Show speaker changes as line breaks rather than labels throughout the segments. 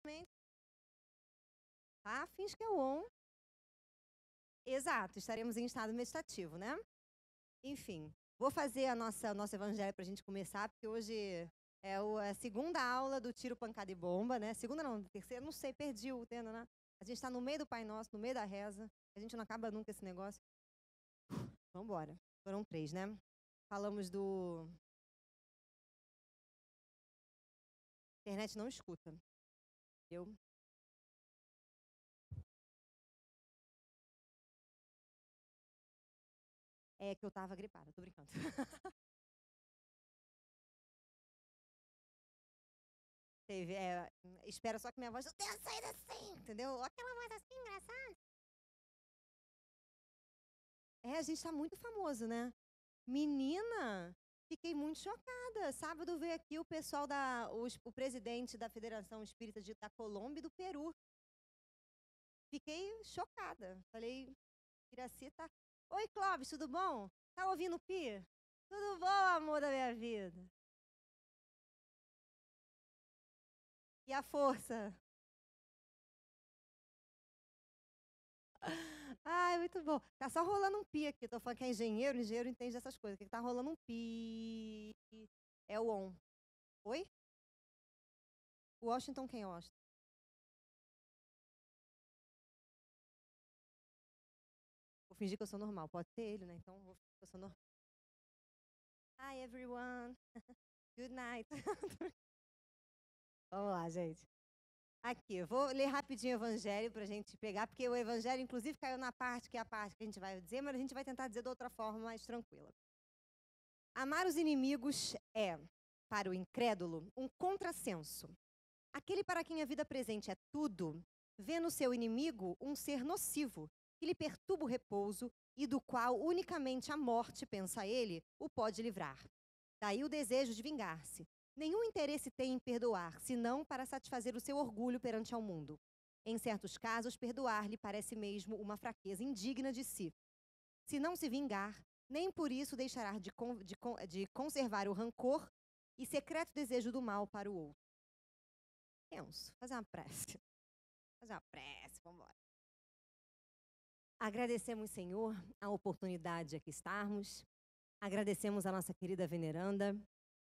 Exatamente. Tá? Finge que é o on. Exato, estaremos em estado meditativo, né? Enfim, vou fazer nosso evangelho para a gente começar, porque hoje é a segunda aula do tiro, pancada e bomba, né? Segunda não, terceira, não sei, perdi o tema, né? A gente está no meio do Pai Nosso, no meio da reza. A gente não acaba nunca esse negócio. Vamos embora. Foram 3, né? Falamos do... Internet não escuta. Eu... É que eu tava gripada, tô brincando. Teve, espera só que minha voz não tenha saído assim, entendeu? Aquela voz assim, engraçada. A gente tá muito famoso, né? Menina, fiquei muito chocada. Sábado veio aqui o pessoal o presidente da Federação Espírita da Colômbia e do Peru. Fiquei chocada. Falei, Iraci tá... Oi, Clóvis, tudo bom? Tá ouvindo o Pi? Tudo bom, amor da minha vida? E a força? Ai, muito bom. Tá só rolando um pi aqui. Tô falando que é engenheiro entende dessas coisas. Que tá rolando um pi. É o on. Oi? Washington, quem é Washington? Vou fingir que eu sou normal. Pode ser ele, né? Então vou fingir que eu sou normal. Hi, everyone. Good night. Vamos lá, gente. Aqui, eu vou ler rapidinho o evangelho pra gente pegar, porque o evangelho, inclusive, caiu na parte que é a parte que a gente vai dizer, mas a gente vai tentar dizer de outra forma mais tranquila. Amar os inimigos é, para o incrédulo, um contrassenso. Aquele para quem a vida presente é tudo, vê no seu inimigo um ser nocivo, que lhe perturba o repouso e do qual unicamente a morte, pensa ele, o pode livrar. Daí o desejo de vingar-se. Nenhum interesse tem em perdoar, senão para satisfazer o seu orgulho perante ao mundo. Em certos casos, perdoar-lhe parece mesmo uma fraqueza indigna de si. Se não se vingar, nem por isso deixará de conservar o rancor e secreto desejo do mal para o outro. Penso, fazer uma prece. Vamos embora. Agradecemos, Senhor, a oportunidade de aqui estarmos. Agradecemos a nossa querida veneranda,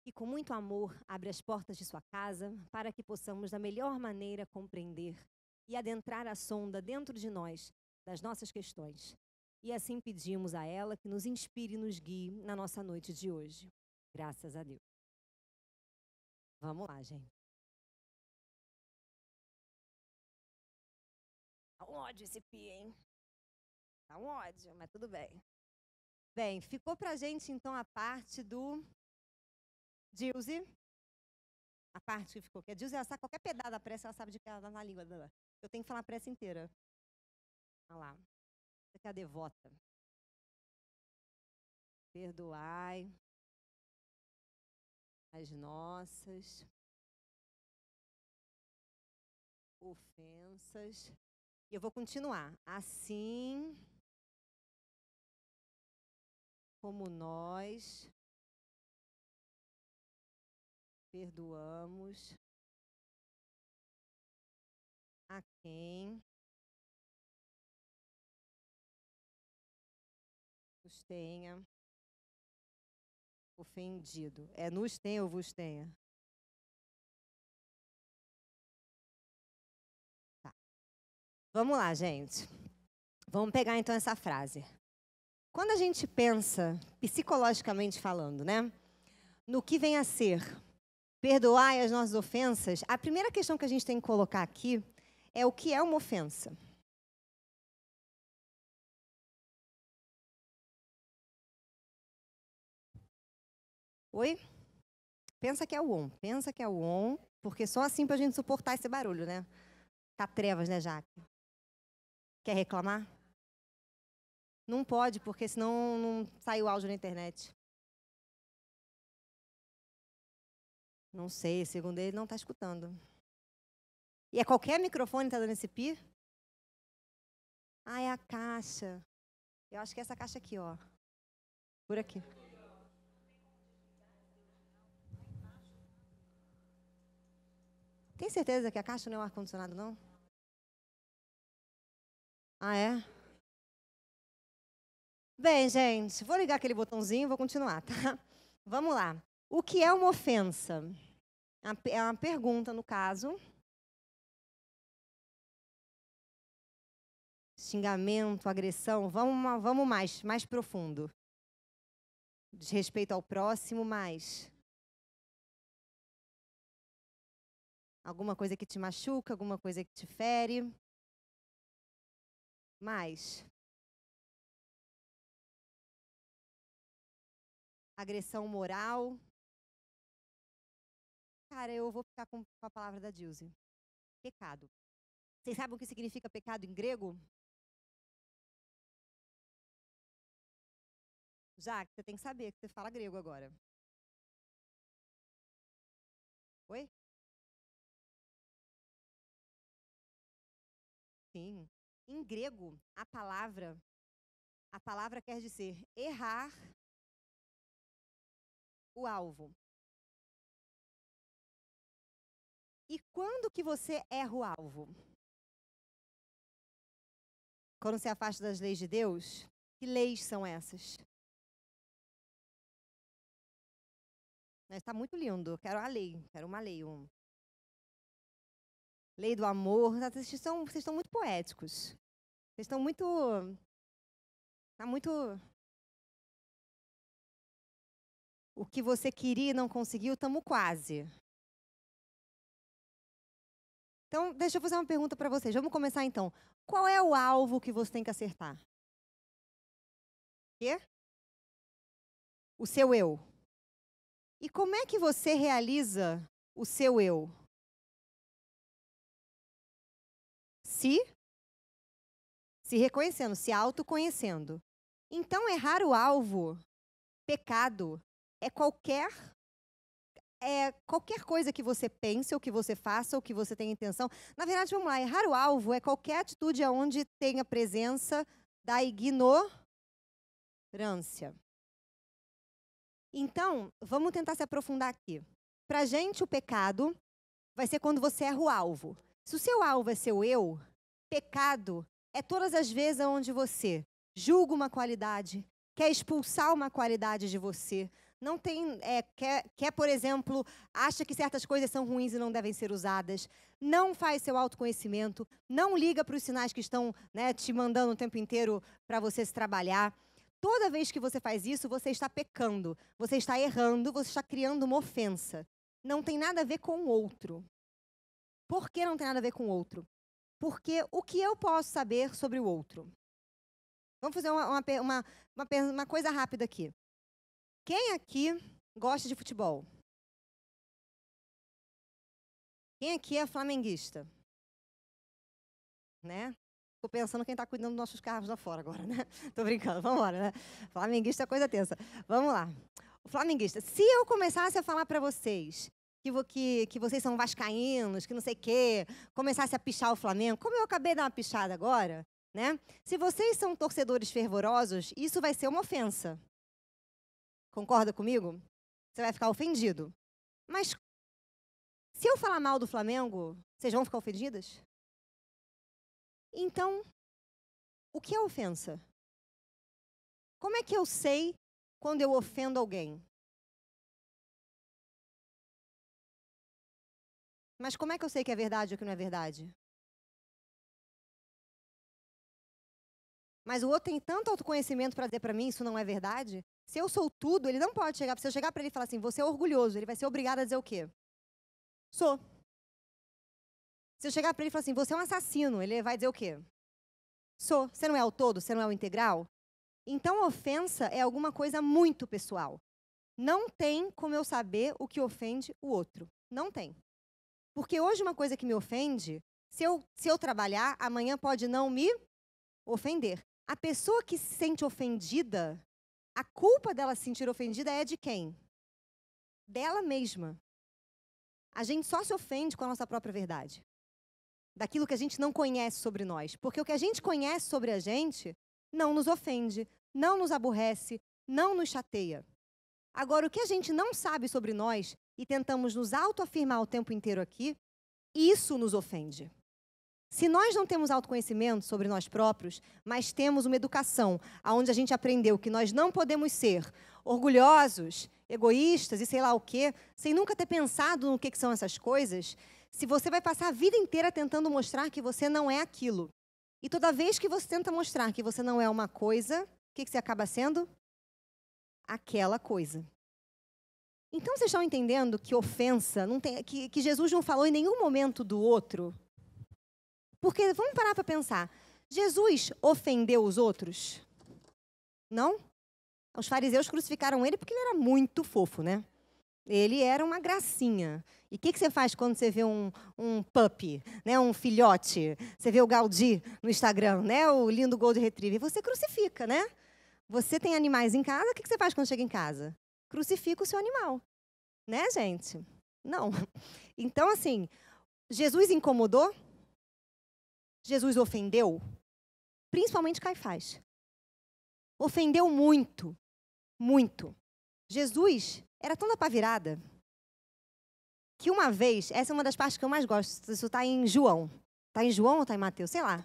que com muito amor abre as portas de sua casa para que possamos da melhor maneira compreender e adentrar a sonda dentro de nós das nossas questões. E assim pedimos a ela que nos inspire e nos guie na nossa noite de hoje. Graças a Deus. Vamos lá, gente. Tá um ódio esse pi, hein? Tá um ódio, mas tudo bem. Bem, ficou pra gente então a parte do Dilze. A parte que ficou, que a Dilze, ela sabe qualquer pedaço da prece, ela sabe de que ela tá na língua dela. Eu tenho que falar a prece inteira. Olha lá. Essa aqui é a devota. Perdoai as nossas ofensas. E eu vou continuar. Assim como nós perdoamos a quem nos tenha ofendido. É nos tenha ou vos tenha? Tá. Vamos lá, gente. Vamos pegar então essa frase. Quando a gente pensa, psicologicamente falando, né, no que vem a ser perdoai as nossas ofensas, a primeira questão que a gente tem que colocar aqui é o que é uma ofensa. Oi? Pensa que é o on. Pensa que é o on, porque só assim pra gente suportar esse barulho, né? Tá trevas, né, Jaque? Quer reclamar? Não pode, porque senão não sai o áudio na internet. Não sei, segundo ele, não tá escutando. E é qualquer microfone que tá dando esse pi? Ah, é a caixa. Eu acho que é essa caixa aqui, ó. Por aqui. Tem certeza que a caixa não é o ar-condicionado, não? Ah, é? Bem, gente, vou ligar aquele botãozinho e vou continuar, tá? Vamos lá. O que é uma ofensa? É uma pergunta, no caso. Xingamento, agressão. Vamos mais profundo. Desrespeito ao próximo, mais. Alguma coisa que te machuca, alguma coisa que te fere. Mais. Agressão moral. Cara, eu vou ficar com a palavra da Dilze. Pecado. Vocês sabem o que significa pecado em grego? Já, você tem que saber, que você fala grego agora. Oi? Sim. Em grego, a palavra quer dizer errar o alvo. E quando que você erra o alvo? Quando se afasta das leis de Deus? Que leis são essas? Está muito lindo. Quero a lei. Quero uma lei. Lei do amor. Vocês estão muito poéticos. Vocês estão muito... Está muito... O que você queria e não conseguiu, estamos quase. Então, deixa eu fazer uma pergunta para vocês. Vamos começar então. Qual é o alvo que você tem que acertar? Quê? O seu eu. E como é que você realiza o seu eu? Se reconhecendo, se autoconhecendo. Então, errar o alvo, pecado, é qualquer coisa que você pense, ou que você faça, ou que você tenha intenção. Na verdade, vamos lá, errar o alvo é qualquer atitude onde tenha presença da ignorância. Então, vamos tentar se aprofundar aqui. Pra gente, o pecado vai ser quando você erra o alvo. Se o seu alvo é seu eu, pecado é todas as vezes onde você julga uma qualidade, quer expulsar uma qualidade de você, não tem, quer, por exemplo, acha que certas coisas são ruins e não devem ser usadas, não faz seu autoconhecimento, não liga para os sinais que estão, né, te mandando o tempo inteiro para você se trabalhar. Toda vez que você faz isso, você está pecando, você está errando, você está criando uma ofensa. Não tem nada a ver com o outro. Por que não tem nada a ver com o outro? Porque o que eu posso saber sobre o outro? Vamos fazer uma coisa rápida aqui. Quem aqui gosta de futebol? Quem aqui é flamenguista? Né? Tô pensando quem está cuidando dos nossos carros lá fora agora, né? Tô brincando, vamos embora, né? Flamenguista é coisa tensa. Vamos lá. O flamenguista. Se eu começasse a falar para vocês que vocês são vascaínos, que não sei o quê, começasse a pichar o Flamengo, como eu acabei de dar uma pichada agora, né? Se vocês são torcedores fervorosos, isso vai ser uma ofensa. Concorda comigo? Você vai ficar ofendido. Mas se eu falar mal do Flamengo, vocês vão ficar ofendidas? Então, o que é ofensa? Como é que eu sei quando eu ofendo alguém? Mas como é que eu sei que é verdade ou que não é verdade? Mas o outro tem tanto autoconhecimento para dizer para mim isso não é verdade? Se eu sou tudo, ele não pode chegar. Se eu chegar para ele e falar assim, você é orgulhoso, ele vai ser obrigado a dizer o quê? Sou. Se eu chegar para ele e falar assim, você é um assassino, ele vai dizer o quê? Sou. Você não é o todo? Você não é o integral? Então, ofensa é alguma coisa muito pessoal. Não tem como eu saber o que ofende o outro. Não tem. Porque hoje uma coisa que me ofende, se eu trabalhar, amanhã pode não me ofender. A pessoa que se sente ofendida, a culpa dela se sentir ofendida é de quem? Dela mesma. A gente só se ofende com a nossa própria verdade. Daquilo que a gente não conhece sobre nós. Porque o que a gente conhece sobre a gente não nos ofende, não nos aborrece, não nos chateia. Agora, o que a gente não sabe sobre nós e tentamos nos autoafirmar o tempo inteiro aqui, Isso nos ofende. Se nós não temos autoconhecimento sobre nós próprios, mas temos uma educação onde a gente aprendeu que nós não podemos ser orgulhosos, egoístas e sei lá o quê, sem nunca ter pensado no que são essas coisas, se você vai passar a vida inteira tentando mostrar que você não é aquilo. E toda vez que você tenta mostrar que você não é uma coisa, o que você acaba sendo? Aquela coisa. Então, vocês estão entendendo que ofensa, não tem, que Jesus não falou em nenhum momento do outro? Porque, vamos parar para pensar, Jesus ofendeu os outros? Não? Os fariseus crucificaram ele porque ele era muito fofo, né? Ele era uma gracinha. E o que você faz quando você vê um puppy, né? Um filhote? Você vê o Gaudí no Instagram, né? O lindo Gold Retriever. Você crucifica, né? Você tem animais em casa, o que você faz quando chega em casa? Crucifica o seu animal. Né, gente? Não. Então, assim, Jesus incomodou? Jesus ofendeu? Principalmente Caifás. Ofendeu muito. Muito. Jesus era tão da pá virada que uma vez, essa é uma das partes que eu mais gosto, isso está em João. Está em João ou está em Mateus? Sei lá.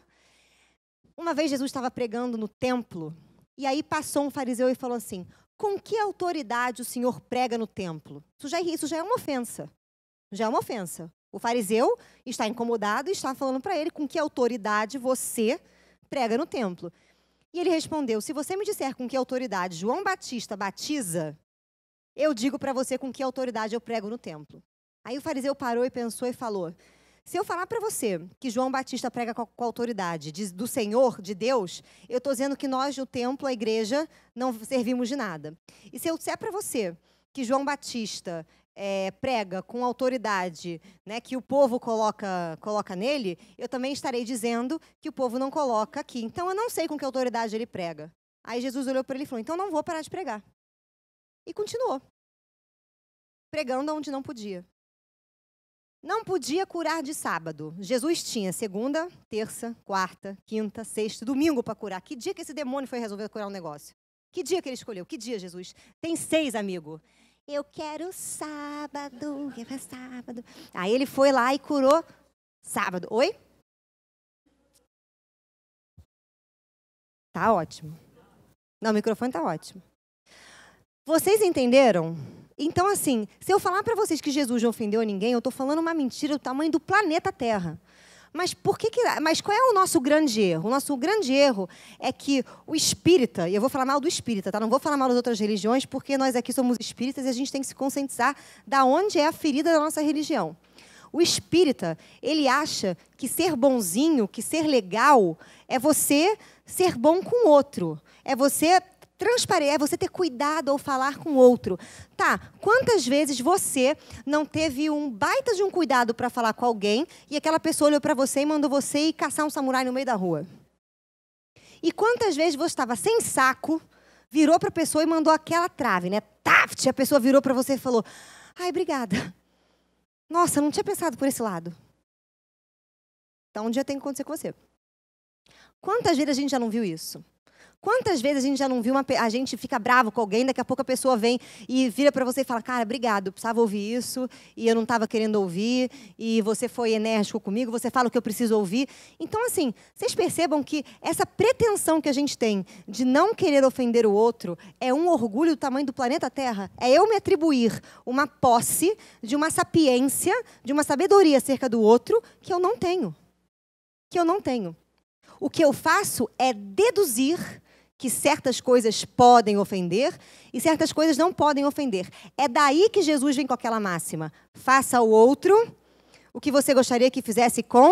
Uma vez Jesus estava pregando no templo e aí passou um fariseu e falou assim: com que autoridade o Senhor prega no templo? Isso já é uma ofensa. Já é uma ofensa. O fariseu está incomodado e está falando para ele com que autoridade você prega no templo. E ele respondeu: se você me disser com que autoridade João Batista batiza, eu digo para você com que autoridade eu prego no templo. Aí o fariseu parou e pensou e falou: se eu falar para você que João Batista prega com autoridade do Senhor, de Deus, eu estou dizendo que nós, no templo, a igreja, não servimos de nada. E se eu disser para você que João Batista prega com autoridade, né, que o povo coloca nele, eu também estarei dizendo que o povo não coloca aqui. Então, eu não sei com que autoridade ele prega. Aí Jesus olhou para ele e falou: então não vou parar de pregar. E continuou. Pregando onde não podia. Não podia curar de sábado. Jesus tinha segunda, terça, quarta, quinta, sexta, domingo para curar. Que dia que esse demônio foi resolver curar um negócio? Que dia que ele escolheu? Que dia, Jesus? Tem 6, amigo. Eu quero sábado, quero sábado. Aí ele foi lá e curou sábado. Oi? Tá ótimo. Não, o microfone tá ótimo. Vocês entenderam? Então, assim, se eu falar para vocês que Jesus não ofendeu ninguém, eu estou falando uma mentira do tamanho do planeta Terra. Mas mas qual é o nosso grande erro? O nosso grande erro é que o espírita, e eu vou falar mal do espírita, tá? Não vou falar mal das outras religiões, porque nós aqui somos espíritas e a gente tem que se conscientizar da onde é a ferida da nossa religião. O espírita, ele acha que ser bonzinho, que ser legal, é você ser bom com o outro. É você transparente, é você ter cuidado ao falar com o outro. Tá, quantas vezes você não teve um baita de um cuidado para falar com alguém e aquela pessoa olhou para você e mandou você ir caçar um samurai no meio da rua? E quantas vezes você estava sem saco, virou para a pessoa e mandou aquela trave, né? Taft! A pessoa virou para você e falou: ai, obrigada. Nossa, não tinha pensado por esse lado. Então, um dia tem que acontecer com você. Quantas vezes a gente já não viu isso? Quantas vezes a gente já não viu a gente fica bravo com alguém, daqui a pouco a pessoa vem e vira para você e fala: cara, obrigado, eu precisava ouvir isso e eu não estava querendo ouvir e você foi enérgico comigo, você fala o que eu preciso ouvir. Então, assim, vocês percebam que essa pretensão que a gente tem de não querer ofender o outro é um orgulho do tamanho do planeta Terra. É eu me atribuir uma posse de uma sapiência, de uma sabedoria acerca do outro que eu não tenho. Que eu não tenho. O que eu faço é deduzir que certas coisas podem ofender e certas coisas não podem ofender. É daí que Jesus vem com aquela máxima: faça ao outro o que você gostaria que fizesse com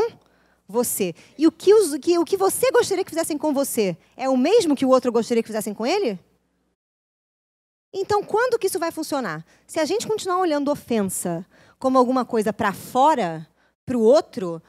você. E o que você gostaria que fizessem com você é o mesmo que o outro gostaria que fizessem com ele? Então, quando que isso vai funcionar? Se a gente continuar olhando ofensa como alguma coisa para fora, para o outro,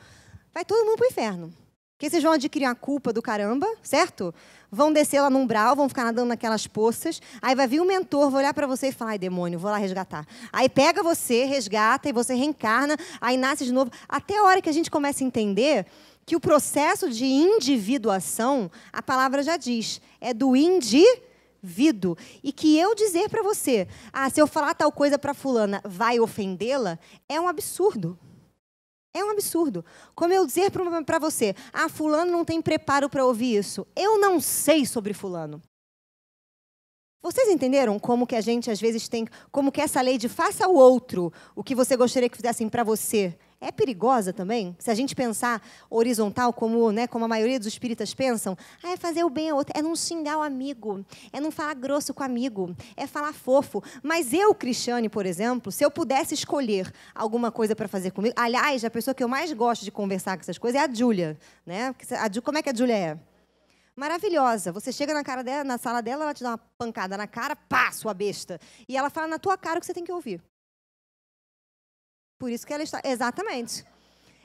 vai todo mundo para o inferno. Porque vocês vão adquirir a culpa do caramba, certo? Vão descer lá no umbral, vão ficar nadando naquelas poças. Aí vai vir um mentor, vai olhar para você e falar: ai, demônio, vou lá resgatar. Aí pega você, resgata, e você reencarna, aí nasce de novo. Até a hora que a gente começa a entender que o processo de individuação, a palavra já diz, é do indivíduo. E que eu dizer para você: se eu falar tal coisa para fulana, vai ofendê-la, é um absurdo. É um absurdo. Como eu dizer para você, fulano não tem preparo para ouvir isso. Eu não sei sobre fulano. Vocês entenderam como que a gente, às vezes, tem... Como que essa lei de faça ao outro o que você gostaria que fizessem para você é perigosa também? Se a gente pensar horizontal, como a maioria dos espíritas pensam, é fazer o bem ao outro, é não xingar o amigo, é não falar grosso com o amigo, é falar fofo. Mas eu, Cristiane, por exemplo, se eu pudesse escolher alguma coisa para fazer comigo... Aliás, a pessoa que eu mais gosto de conversar com essas coisas é a Júlia. Né? Como é que a Júlia é? Maravilhosa. Você chega na sala dela, ela te dá uma pancada na cara, pá, sua besta. E ela fala na tua cara o que você tem que ouvir. Por isso que ela está... Exatamente.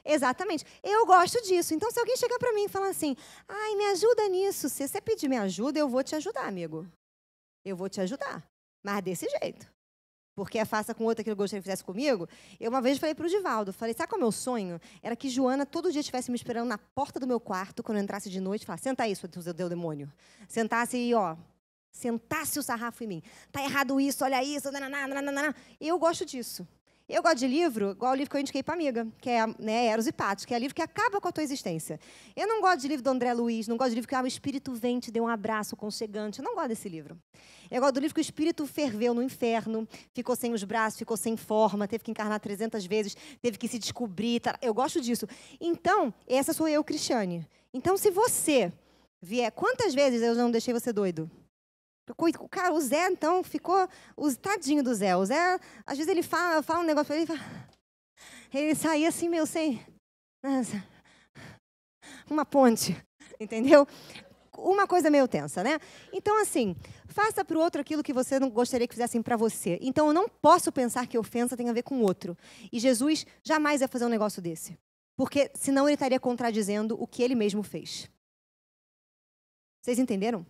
Exatamente. Eu gosto disso. Então, se alguém chegar para mim e falar assim, me ajuda nisso. Se você pedir minha ajuda, eu vou te ajudar, amigo. Eu vou te ajudar. Mas desse jeito. Porque faça com outra que eu gostaria que fizesse comigo. Eu uma vez falei para o Divaldo, sabe qual é o meu sonho? Era que Joana todo dia estivesse me esperando na porta do meu quarto, quando eu entrasse de noite, e falasse, senta aí, seu demônio. Sentasse e, sentasse o sarrafo em mim. Tá errado isso, olha isso, nananana. Eu gosto disso. Eu gosto de livro, igual o livro que eu indiquei para a amiga, que é Eros e Patos, que é livro que acaba com a tua existência. Eu não gosto de livro do André Luiz, não gosto de livro que o espírito vem te deu um abraço aconchegante. Eu não gosto desse livro. Eu gosto do livro que o espírito ferveu no inferno, ficou sem os braços, ficou sem forma, teve que encarnar 300 vezes, teve que se descobrir. Tá? Eu gosto disso. Então, essa sou eu, Cristiane. Então, se você vier... Quantas vezes eu já não deixei você doido? Cara, o Zé, então, ficou... Tadinho do Zé. O Zé, às vezes, ele fala um negócio para ele, ele saía assim, meio sem... Uma ponte, entendeu? Uma coisa meio tensa, né? Então, assim, faça para o outro aquilo que você não gostaria que fizessem para você. Então, eu não posso pensar que ofensa tem a ver com o outro. E Jesus jamais ia fazer um negócio desse. Porque, senão, ele estaria contradizendo o que ele mesmo fez. Vocês entenderam?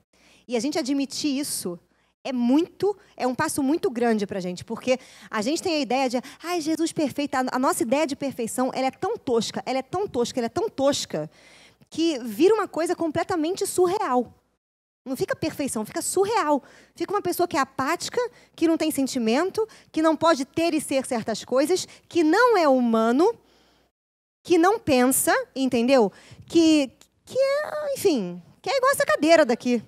E a gente admitir isso é um passo muito grande para a gente, porque a gente tem a ideia de, Jesus perfeito, a nossa ideia de perfeição, ela é tão tosca, que vira uma coisa completamente surreal. Não fica perfeição, fica surreal. Fica uma pessoa que é apática, que não tem sentimento, que não pode ter e ser certas coisas, que não é humano, que não pensa, entendeu? Enfim, que é igual essa cadeira daqui.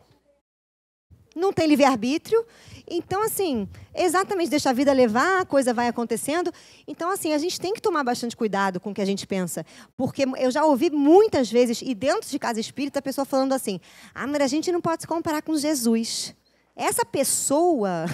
Não tem livre-arbítrio. Então, assim, exatamente, deixa a vida levar, a coisa vai acontecendo. Então, assim, a gente tem que tomar bastante cuidado com o que a gente pensa. Porque eu já ouvi muitas vezes, e dentro de casa espírita, a pessoa falando assim, mas a gente não pode se comparar com Jesus. Essa pessoa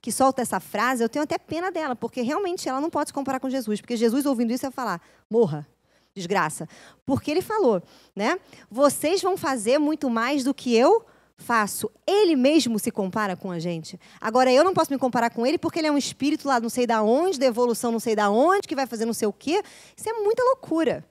que solta essa frase, eu tenho até pena dela, porque realmente ela não pode se comparar com Jesus. Porque Jesus, ouvindo isso, vai falar, morra, desgraça. Porque ele falou, né? Vocês vão fazer muito mais do que eu faço. Ele mesmo se compara com a gente. Agora, eu não posso me comparar com ele porque ele é um espírito lá não sei da onde, da evolução não sei da onde, que vai fazer não sei o quê. Isso é muita loucura.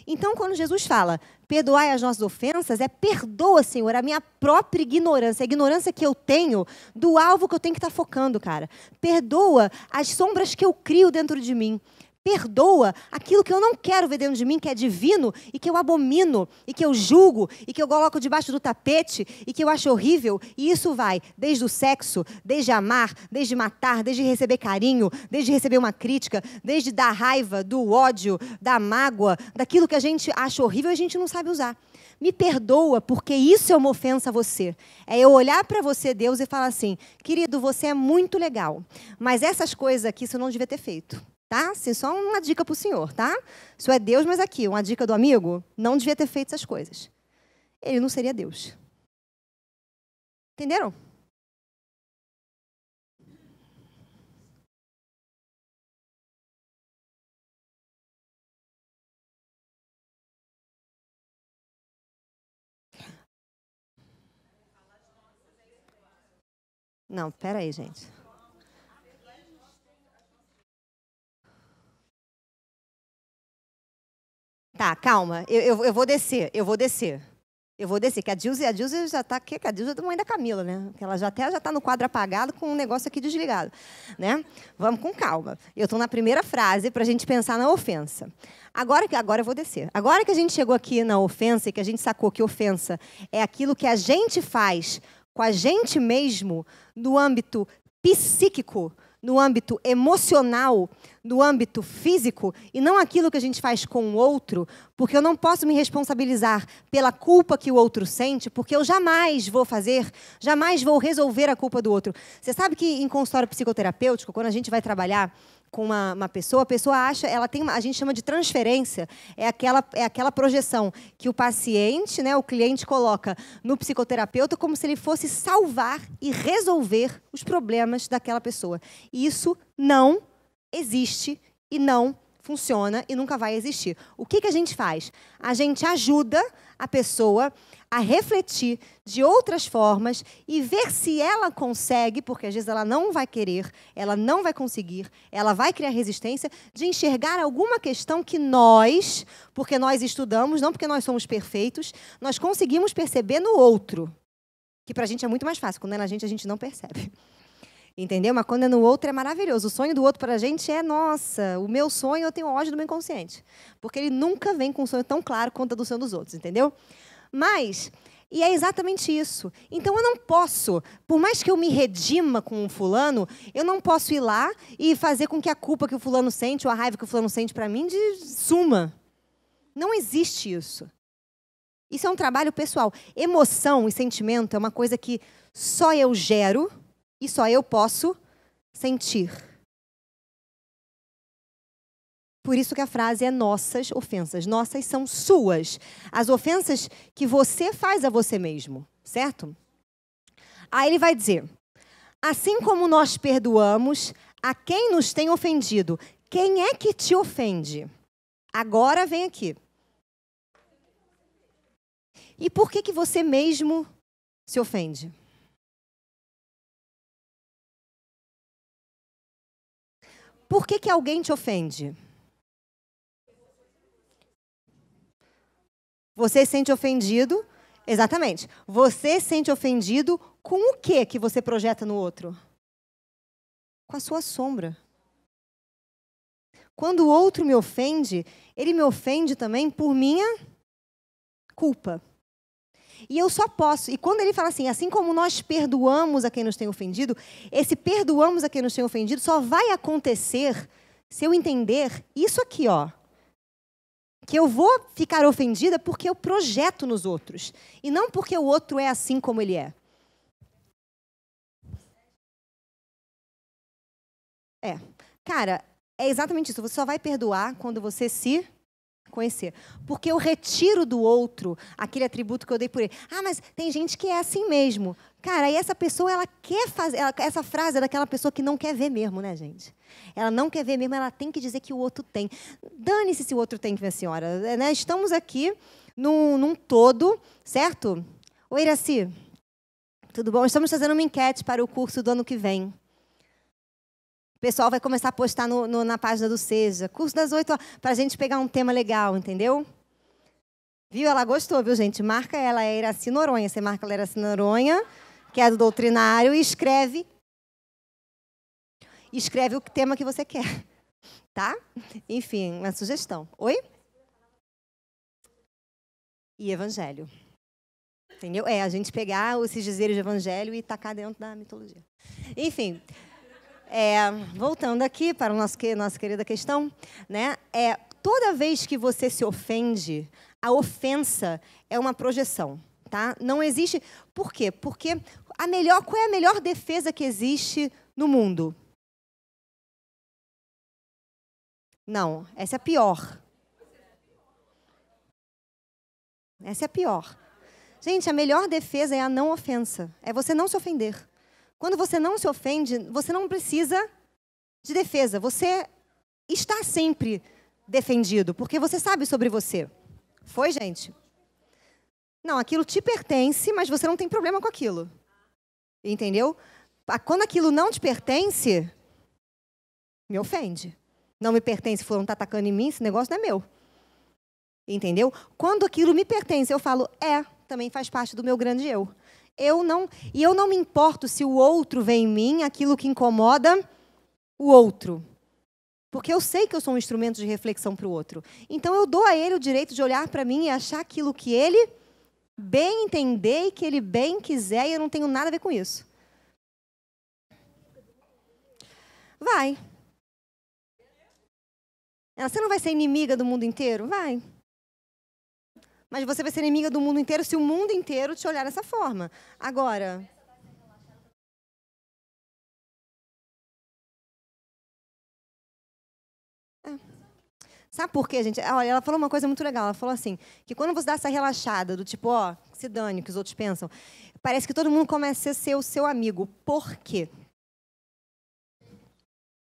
Então, quando Jesus fala, perdoai as nossas ofensas, perdoa, Senhor, a minha própria ignorância, a ignorância que eu tenho do alvo que eu tenho que estar focando, cara. Perdoa as sombras que eu crio dentro de mim. Perdoa aquilo que eu não quero ver dentro de mim, que é divino, e que eu abomino, e que eu julgo, e que eu coloco debaixo do tapete, e que eu acho horrível. E isso vai desde o sexo, desde amar, desde matar, desde receber carinho, desde receber uma crítica, desde da raiva, do ódio, da mágoa, daquilo que a gente acha horrível e a gente não sabe usar. Me perdoa, porque isso é uma ofensa a você. É eu olhar para você, Deus, e falar assim, querido, você é muito legal, mas essas coisas aqui você não devia ter feito. Tá? Assim, só uma dica para o senhor, tá? Isso é Deus, mas aqui, uma dica do amigo, não devia ter feito essas coisas. Ele não seria Deus. Entenderam? Não, pera aí, gente. Tá, calma. Eu vou descer. Que a Dilze já está aqui, que a Dilze é da mãe da Camila, né? Que ela já está no quadro apagado com um negócio aqui desligado, né? Vamos com calma. Eu estou na primeira frase para a gente pensar na ofensa. Agora eu vou descer. Agora que a gente chegou aqui na ofensa e que a gente sacou que ofensa é aquilo que a gente faz com a gente mesmo no âmbito psíquico, no âmbito emocional, no âmbito físico, e não aquilo que a gente faz com o outro, porque eu não posso me responsabilizar pela culpa que o outro sente, porque eu jamais vou resolver a culpa do outro. Você sabe que em consultório psicoterapêutico, quando a gente vai trabalhar com uma pessoa, a pessoa acha, a gente chama de transferência, é aquela projeção que o paciente, né, o cliente coloca no psicoterapeuta como se ele fosse salvar e resolver os problemas daquela pessoa. E isso não existe e não funciona e nunca vai existir. O que a gente faz? A gente ajuda a pessoa a refletir de outras formas e ver se ela consegue, porque às vezes ela não vai querer, ela não vai conseguir, ela vai criar resistência, de enxergar alguma questão que nós, porque nós estudamos, não porque nós somos perfeitos, nós conseguimos perceber no outro. Que para a gente é muito mais fácil, quando é na gente, a gente não percebe. Entendeu? Mas quando é no outro é maravilhoso. O sonho do outro para a gente é, nossa, o meu sonho eu tenho ódio do meu inconsciente. Porque ele nunca vem com um sonho tão claro quanto a do sonho dos outros, entendeu? Mas, e é exatamente isso. Então eu não posso, por mais que eu me redima com um fulano, eu não posso ir lá e fazer com que a culpa que o fulano sente, ou a raiva que o fulano sente para mim, suma. Não existe isso. Isso é um trabalho pessoal. Emoção e sentimento é uma coisa que só eu gero e só eu posso sentir. Por isso que a frase é nossas ofensas. Nossas são suas. As ofensas que você faz a você mesmo, certo? Aí ele vai dizer, assim como nós perdoamos a quem nos tem ofendido, quem é que te ofende? Agora vem aqui. E por que você mesmo se ofende? Por que alguém te ofende? Você se sente ofendido? Exatamente. Você se sente ofendido com o que você projeta no outro? Com a sua sombra. Quando o outro me ofende, ele me ofende também por minha culpa. E eu só posso, e quando ele fala assim como nós perdoamos a quem nos tem ofendido, esse perdoamos a quem nos tem ofendido só vai acontecer se eu entender isso aqui, ó. Que eu vou ficar ofendida porque eu projeto nos outros. E não porque o outro é assim como ele é. Cara, é exatamente isso. Você só vai perdoar quando você se conhecer. Porque eu retiro do outro aquele atributo que eu dei por ele. Ah, mas tem gente que é assim mesmo. Cara, e essa pessoa, ela quer fazer... essa frase é daquela pessoa que não quer ver mesmo, né, gente? Ela não quer ver mesmo, ela tem que dizer que o outro tem. Dane-se se o outro tem, minha senhora. Né? Estamos aqui num todo, certo? Oi, Iraci. Tudo bom? Estamos fazendo uma enquete para o curso do ano que vem. O pessoal vai começar a postar na página do Seja. Curso das 8 horas, para a gente pegar um tema legal, entendeu? Viu? Ela gostou, viu, gente? Marca ela, é Iraci Noronha. Você marca ela, Iraci Noronha, que é do doutrinário, e escreve o tema que você quer. Tá? Enfim, uma sugestão. Oi? E evangelho. Entendeu? A gente pegar esses dizeres de evangelho e tacar dentro da mitologia. Enfim... voltando aqui para a nossa querida questão, né? Toda vez que você se ofende, a ofensa é uma projeção, tá? Não existe... Por quê? Porque qual é a melhor defesa que existe no mundo? Não, essa é a pior. Essa é a pior. Gente, a melhor defesa é a não ofensa. É você não se ofender. Quando você não se ofende, você não precisa de defesa. Você está sempre defendido, porque você sabe sobre você. Foi, gente? Não, aquilo te pertence, mas você não tem problema com aquilo. Entendeu? Quando aquilo não te pertence, me ofende. Não me pertence, fulano está atacando em mim, esse negócio não é meu. Entendeu? Quando aquilo me pertence, eu falo, também faz parte do meu grande eu. Eu não me importo se o outro vê em mim aquilo que incomoda o outro. Porque eu sei que eu sou um instrumento de reflexão para o outro. Então, eu dou a ele o direito de olhar para mim e achar aquilo que ele bem entender e que ele bem quiser, e eu não tenho nada a ver com isso. Vai. Você não vai ser inimiga do mundo inteiro? Vai. Mas você vai ser inimiga do mundo inteiro se o mundo inteiro te olhar dessa forma. Agora... Sabe por quê, gente? Olha, ela falou uma coisa muito legal. Ela falou assim, que quando você dá essa relaxada do tipo, ó, se dane o que os outros pensam, parece que todo mundo começa a ser o seu amigo. Por quê?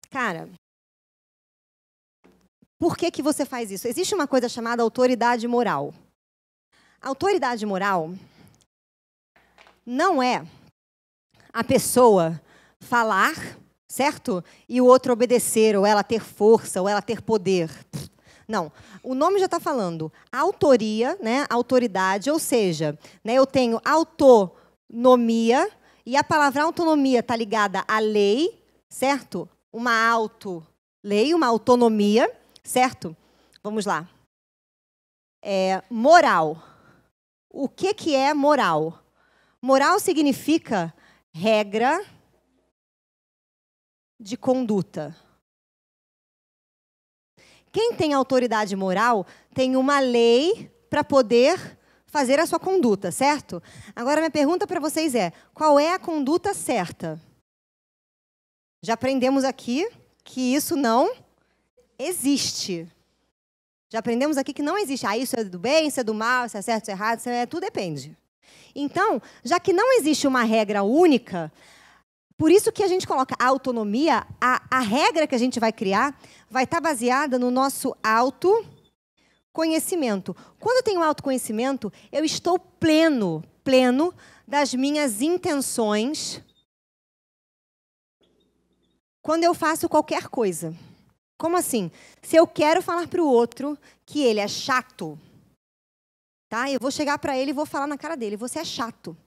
Cara, por que você faz isso? Existe uma coisa chamada autoridade moral. A autoridade moral não é a pessoa falar, certo? E o outro obedecer, ou ela ter força, ou ela ter poder. Não, o nome já está falando. Autoria, né? Autoridade, ou seja, né, eu tenho autonomia, e a palavra autonomia está ligada à lei, certo? Uma auto-lei, uma autonomia, certo? Vamos lá. Moral. O que é moral? Moral significa regra de conduta. Quem tem autoridade moral tem uma lei para poder fazer a sua conduta, certo? Agora, minha pergunta para vocês é, qual é a conduta certa? Já aprendemos aqui que isso não existe. Já aprendemos aqui que não existe. Ah, isso é do bem, isso é do mal, isso é certo, isso é errado, tudo depende. Então, já que não existe uma regra única, por isso que a gente coloca a autonomia, a regra que a gente vai criar vai estar baseada no nosso autoconhecimento. Quando eu tenho autoconhecimento, eu estou pleno das minhas intenções quando eu faço qualquer coisa. Como assim? Se eu quero falar para o outro que ele é chato, tá? Eu vou chegar para ele e vou falar na cara dele, você é chato.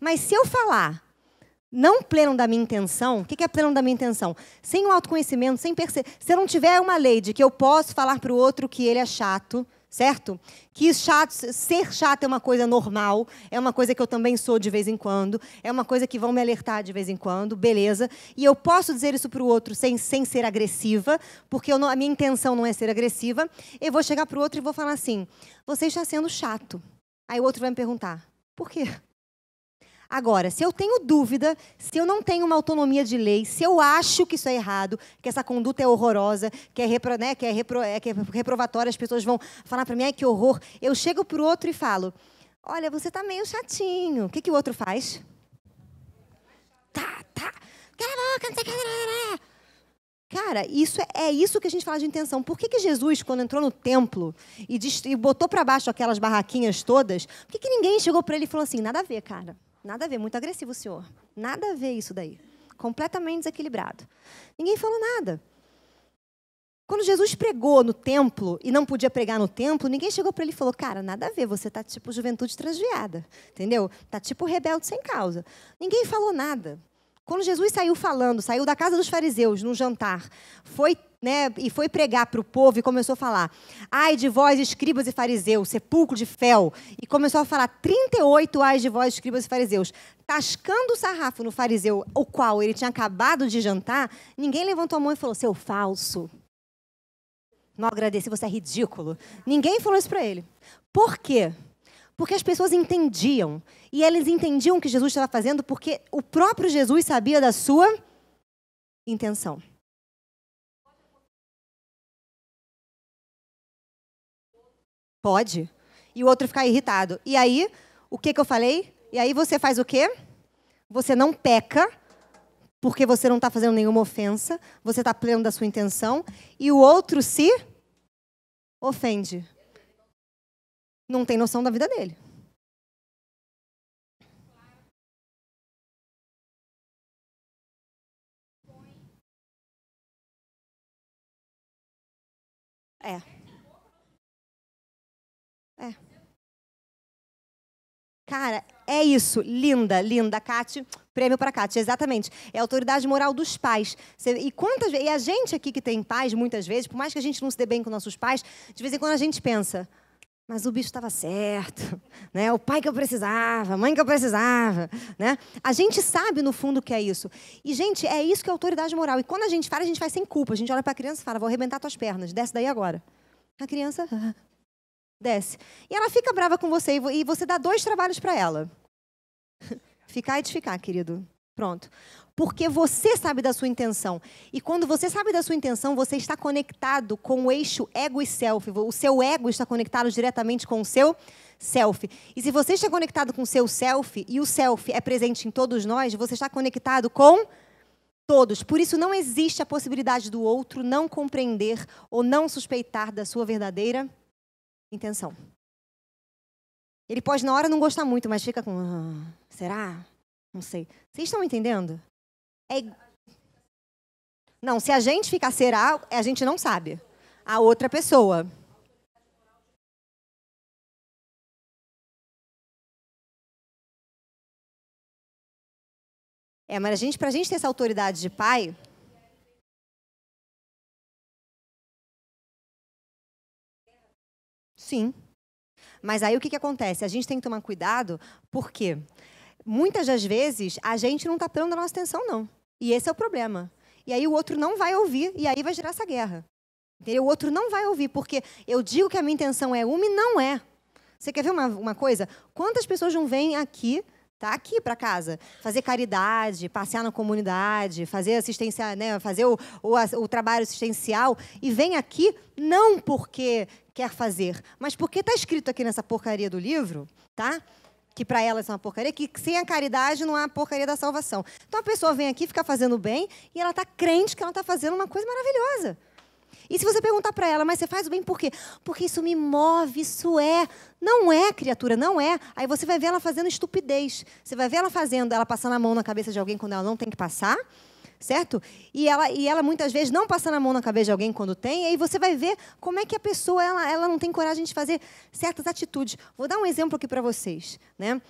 Mas se eu falar não pleno da minha intenção, o que é pleno da minha intenção? Sem o autoconhecimento, sem perceber. Se eu não tiver uma lei de que eu posso falar para o outro que ele é chato, certo? Que ser chato é uma coisa normal, é uma coisa que eu também sou de vez em quando, é uma coisa que vão me alertar de vez em quando, beleza. E eu posso dizer isso para o outro sem ser agressiva, porque a minha intenção não é ser agressiva. Eu vou chegar para o outro e vou falar assim, você está sendo chato. Aí o outro vai me perguntar, por quê? Agora, se eu tenho dúvida, se eu não tenho uma autonomia de lei, se eu acho que isso é errado, que essa conduta é horrorosa, que é reprovatória, as pessoas vão falar para mim, ai, que horror. Eu chego para o outro e falo, olha, você está meio chatinho. O que o outro faz? Tá. Cala a boca, não sei o que. Cara, é isso que a gente fala de intenção. Por que Jesus, quando entrou no templo e botou para baixo aquelas barraquinhas todas, por que ninguém chegou para ele e falou assim, nada a ver, cara. Nada a ver, muito agressivo o senhor. Nada a ver isso daí. Completamente desequilibrado. Ninguém falou nada. Quando Jesus pregou no templo e não podia pregar no templo, ninguém chegou para ele e falou, cara, nada a ver, você tá tipo juventude transviada, entendeu? Tá tipo rebelde sem causa. Ninguém falou nada. Quando Jesus saiu da casa dos fariseus num jantar, foi pregar para o povo e começou a falar, ai de vós, escribas e fariseus, sepulcro de fel, e começou a falar 38 ai de vós, escribas e fariseus, tascando o sarrafo no fariseu, o qual ele tinha acabado de jantar, ninguém levantou a mão e falou, seu falso, não agradeci, você é ridículo. Ninguém falou isso para ele. Por quê? Porque as pessoas entendiam. E eles entendiam o que Jesus estava fazendo porque o próprio Jesus sabia da sua intenção. Pode. E o outro ficar irritado. E aí, o que eu falei? E aí você faz o quê? Você não peca, porque você não está fazendo nenhuma ofensa, você está pleno da sua intenção, e o outro se ofende. Não tem noção da vida dele. Cara, é isso. Linda. Cátia. Prêmio para Cátia, exatamente. É a autoridade moral dos pais. E a gente aqui que tem pais, muitas vezes, por mais que a gente não se dê bem com nossos pais, de vez em quando a gente pensa, Mas o bicho estava certo, né? O pai que eu precisava, a mãe que eu precisava, né? A gente sabe, no fundo, o que é isso. E, gente, é isso que é autoridade moral. E quando a gente faz sem culpa. A gente olha para a criança e fala, vou arrebentar tuas pernas, desce daí agora. A criança desce. E ela fica brava com você e você dá 2 trabalhos para ela. Ficar e desficar, querido. Pronto. Porque você sabe da sua intenção. E quando você sabe da sua intenção, você está conectado com o eixo ego e self. O seu ego está conectado diretamente com o seu self. E se você está conectado com o seu self, e o self é presente em todos nós, você está conectado com todos. Por isso, não existe a possibilidade do outro não compreender ou não suspeitar da sua verdadeira intenção. Ele pode, na hora, não gostar muito, mas fica com... será? Não sei. Vocês estão entendendo? Não, se a gente ficar será, a gente não sabe. A outra pessoa. Mas para a gente ter essa autoridade de pai... Sim. Mas aí o que acontece? A gente tem que tomar cuidado, porque muitas das vezes a gente não está prestando a nossa atenção, não. E esse é o problema. E aí o outro não vai ouvir, e aí vai gerar essa guerra. Entendeu? O outro não vai ouvir, porque eu digo que a minha intenção é uma e não é. Você quer ver uma coisa? Quantas pessoas não vêm aqui, tá? Aqui para casa, fazer caridade, passear na comunidade, fazer assistência, né? Fazer o trabalho assistencial, e vem aqui não porque quer fazer, mas porque está escrito aqui nessa porcaria do livro, tá? Que para elas é uma porcaria, que sem a caridade não há a porcaria da salvação. Então a pessoa vem aqui, fica fazendo bem, e ela está crente que ela está fazendo uma coisa maravilhosa. E se você perguntar para ela, mas você faz o bem por quê? Porque isso me move, isso é. Não é, criatura, não é. Aí você vai ver ela fazendo estupidez. Você vai ver ela passando a mão na cabeça de alguém quando ela não tem que passar, certo? E ela muitas vezes não passando a mão na cabeça de alguém quando tem, e aí você vai ver como é que a pessoa ela não tem coragem de fazer certas atitudes. Vou dar um exemplo aqui para vocês, né?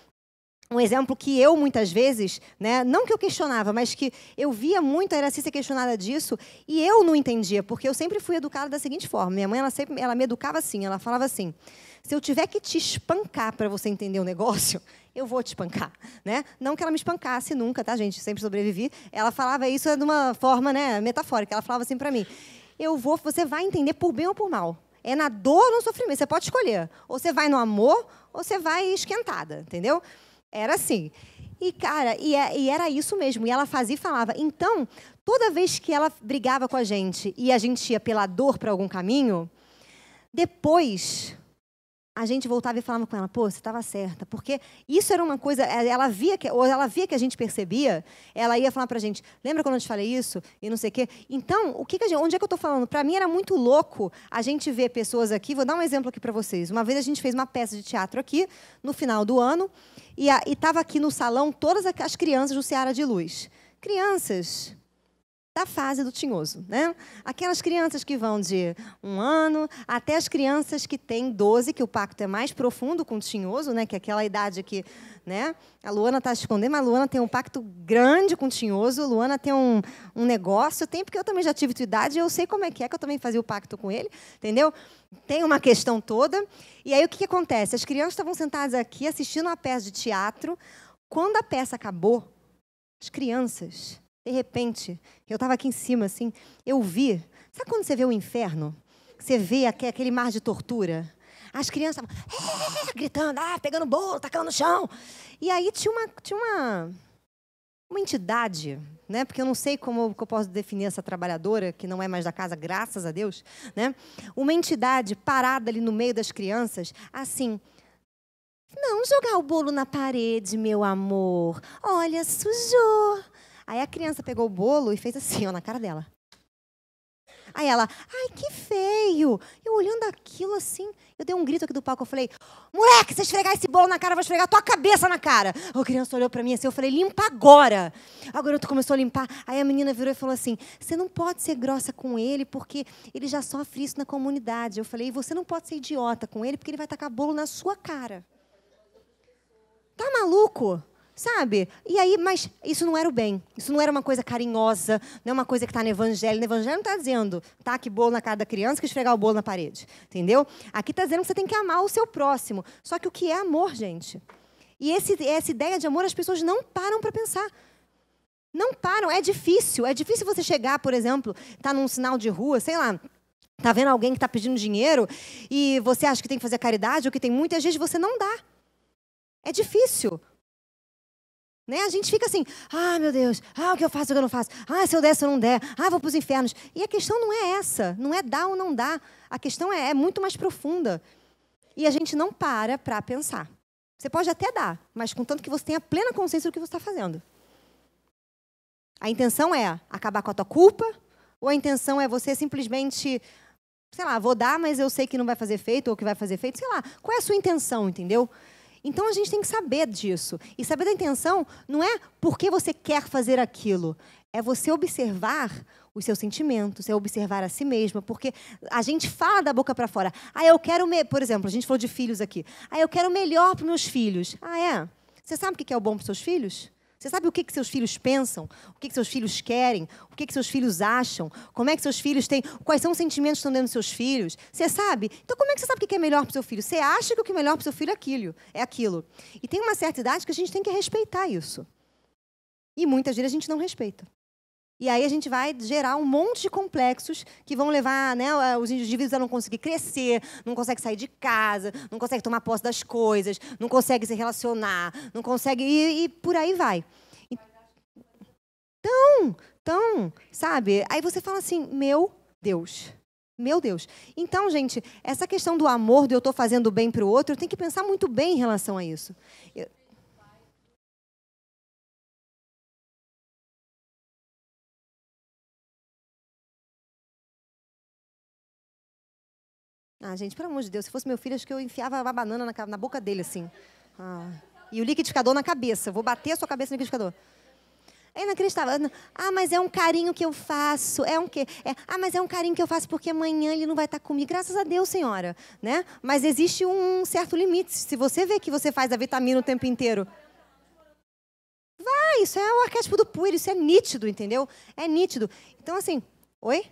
Um exemplo que eu, muitas vezes, né, não que eu questionava, mas que eu via muito a Iracy ser questionada disso, e eu não entendia, porque eu sempre fui educada da seguinte forma. Minha mãe, ela me educava assim, ela falava assim, se eu tiver que te espancar para você entender o negócio, eu vou te espancar, né? Não que ela me espancasse nunca, tá, gente? Sempre sobrevivi. Ela falava isso de uma forma, né, metafórica. Ela falava assim para mim, você vai entender por bem ou por mal. É na dor ou no sofrimento, você pode escolher. Ou você vai no amor, ou você vai esquentada, entendeu? Era assim. E, cara, e era isso mesmo. E ela fazia e falava. Então, toda vez que ela brigava com a gente e a gente ia pela dor para algum caminho, depois a gente voltava e falava com ela, pô, você estava certa. Porque isso era uma coisa, ela via que a gente percebia, ela ia falar para a gente, lembra quando eu te falei isso? E não sei o quê. Então, onde é que eu estou falando? Para mim era muito louco a gente ver pessoas aqui, vou dar um exemplo aqui para vocês. Uma vez a gente fez uma peça de teatro aqui, no final do ano, e estava aqui no salão todas as crianças do Seara de Luz. Crianças da fase do tinhoso, né? Aquelas crianças que vão de 1 ano até as crianças que têm 12, que o pacto é mais profundo com o tinhoso, né? Que é aquela idade que, né? A Luana está se escondendo, mas a Luana tem um pacto grande com o tinhoso, a Luana tem um negócio, porque eu também já tive tua idade, eu sei como é que eu também fazia o pacto com ele, entendeu? Tem uma questão toda. E aí o que acontece? As crianças estavam sentadas aqui assistindo uma peça de teatro. Quando a peça acabou, as crianças... De repente, eu estava aqui em cima, assim, eu vi... Sabe quando você vê o inferno? Você vê aquele mar de tortura? As crianças estavam gritando, pegando bolo, tacando no chão. E aí tinha uma entidade, né? Porque eu não sei como eu posso definir essa trabalhadora, que não é mais da casa, graças a Deus, né? Uma entidade parada ali no meio das crianças, assim... Não jogar o bolo na parede, meu amor. Olha, sujou. Aí a criança pegou o bolo e fez assim, ó, na cara dela. Aí ela, ai, que feio. Eu olhando aquilo assim, eu dei um grito aqui do palco, eu falei, moleque, se esfregar esse bolo na cara, eu vou esfregar a tua cabeça na cara. A criança olhou pra mim assim, eu falei, limpa agora. A garota começou a limpar, aí a menina virou e falou assim, você não pode ser grossa com ele, porque ele já sofre isso na comunidade. Eu falei, você não pode ser idiota com ele, porque ele vai tacar bolo na sua cara. Tá maluco? Sabe? E aí, mas isso não era o bem. Isso não era uma coisa carinhosa, não é uma coisa que está no Evangelho. No Evangelho não está dizendo, taque bolo na cara da criança que esfregar o bolo na parede. Entendeu? Aqui está dizendo que você tem que amar o seu próximo. Só que o que é amor, gente? E essa ideia de amor, as pessoas não param para pensar. Não param, é difícil. É difícil você chegar, por exemplo, tá num sinal de rua, sei lá, tá vendo alguém que está pedindo dinheiro e você acha que tem que fazer caridade ou que tem muitas vezes você não dá. É difícil. Né? A gente fica assim, meu Deus, o que eu faço, o que eu não faço? Se eu der, se eu não der, vou para os infernos. E a questão não é essa, não é dar ou não dar. A questão é muito mais profunda. E a gente não para pensar. Você pode até dar, mas contanto que você tenha plena consciência do que você está fazendo. A intenção é acabar com a tua culpa, ou a intenção é você simplesmente, sei lá, vou dar, mas eu sei que não vai fazer efeito, ou que vai fazer efeito, sei lá. Qual é a sua intenção, entendeu? Então, a gente tem que saber disso. E saber da intenção não é porque você quer fazer aquilo. É você observar os seus sentimentos, é observar a si mesma. Porque a gente fala da boca para fora. Eu quero... Por exemplo, a gente falou de filhos aqui. Eu quero o melhor para os meus filhos. É? Você sabe o que é o bom para os seus filhos? Você sabe o que seus filhos pensam? O que seus filhos querem? O que seus filhos acham? Como é que seus filhos têm? Quais são os sentimentos que estão dentro dos seus filhos? Você sabe? Então, como é que você sabe o que é melhor para o seu filho? Você acha que o que é melhor para o seu filho é aquilo. E tem uma certa idade que a gente tem que respeitar isso. E muitas vezes a gente não respeita. E aí a gente vai gerar um monte de complexos que vão levar, né, os indivíduos a não conseguir crescer, não conseguem sair de casa, não conseguem tomar posse das coisas, não conseguem se relacionar, não conseguem... E por aí vai. Então, sabe? Aí você fala assim, meu Deus. Meu Deus. Então, gente, essa questão do amor, de eu estou fazendo bem para o outro, eu tenho que pensar muito bem em relação a isso. Gente, pelo amor de Deus, se fosse meu filho, acho que eu enfiava uma banana na boca dele, assim. E o liquidificador na cabeça. Vou bater a sua cabeça no liquidificador. É inacreditável. Mas é um carinho que eu faço. É um quê? Mas é um carinho que eu faço porque amanhã ele não vai estar comigo. Graças a Deus, senhora. Né? Mas existe um certo limite. Se você vê que você faz a vitamina o tempo inteiro... Isso é o arquétipo do puer. Isso é nítido, entendeu? É nítido. Então, assim... Oi?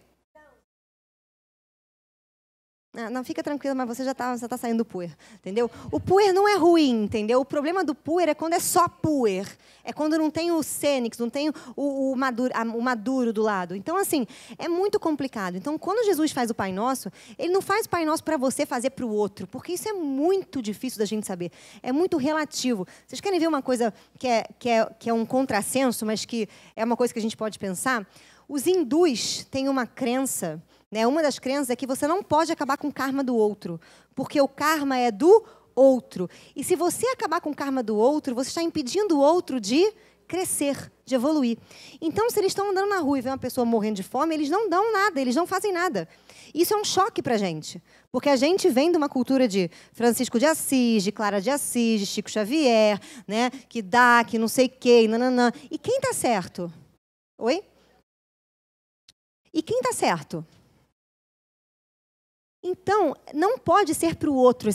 Não, fica tranquila, mas você já tá saindo do puer, entendeu? O puer não é ruim, entendeu? O problema do puer é quando é só puer. É quando não tem o cênix, não tem o maduro do lado. Então, assim, é muito complicado. Então, quando Jesus faz o Pai Nosso, ele não faz o Pai Nosso para você fazer para o outro, porque isso é muito difícil da gente saber. É muito relativo. Vocês querem ver uma coisa que é um contrassenso, mas que é uma coisa que a gente pode pensar? Os hindus têm uma crença... Uma das crenças é que você não pode acabar com o karma do outro, porque o karma é do outro. E se você acabar com o karma do outro, você está impedindo o outro de crescer, de evoluir. Então, se eles estão andando na rua e vê uma pessoa morrendo de fome, eles não dão nada, eles não fazem nada. Isso é um choque para a gente, porque a gente vem de uma cultura de Francisco de Assis, de Clara de Assis, de Chico Xavier, né, que dá, que não sei o quê, nananã. E quem está certo? Oi? E quem está certo? Então, não pode ser para o outro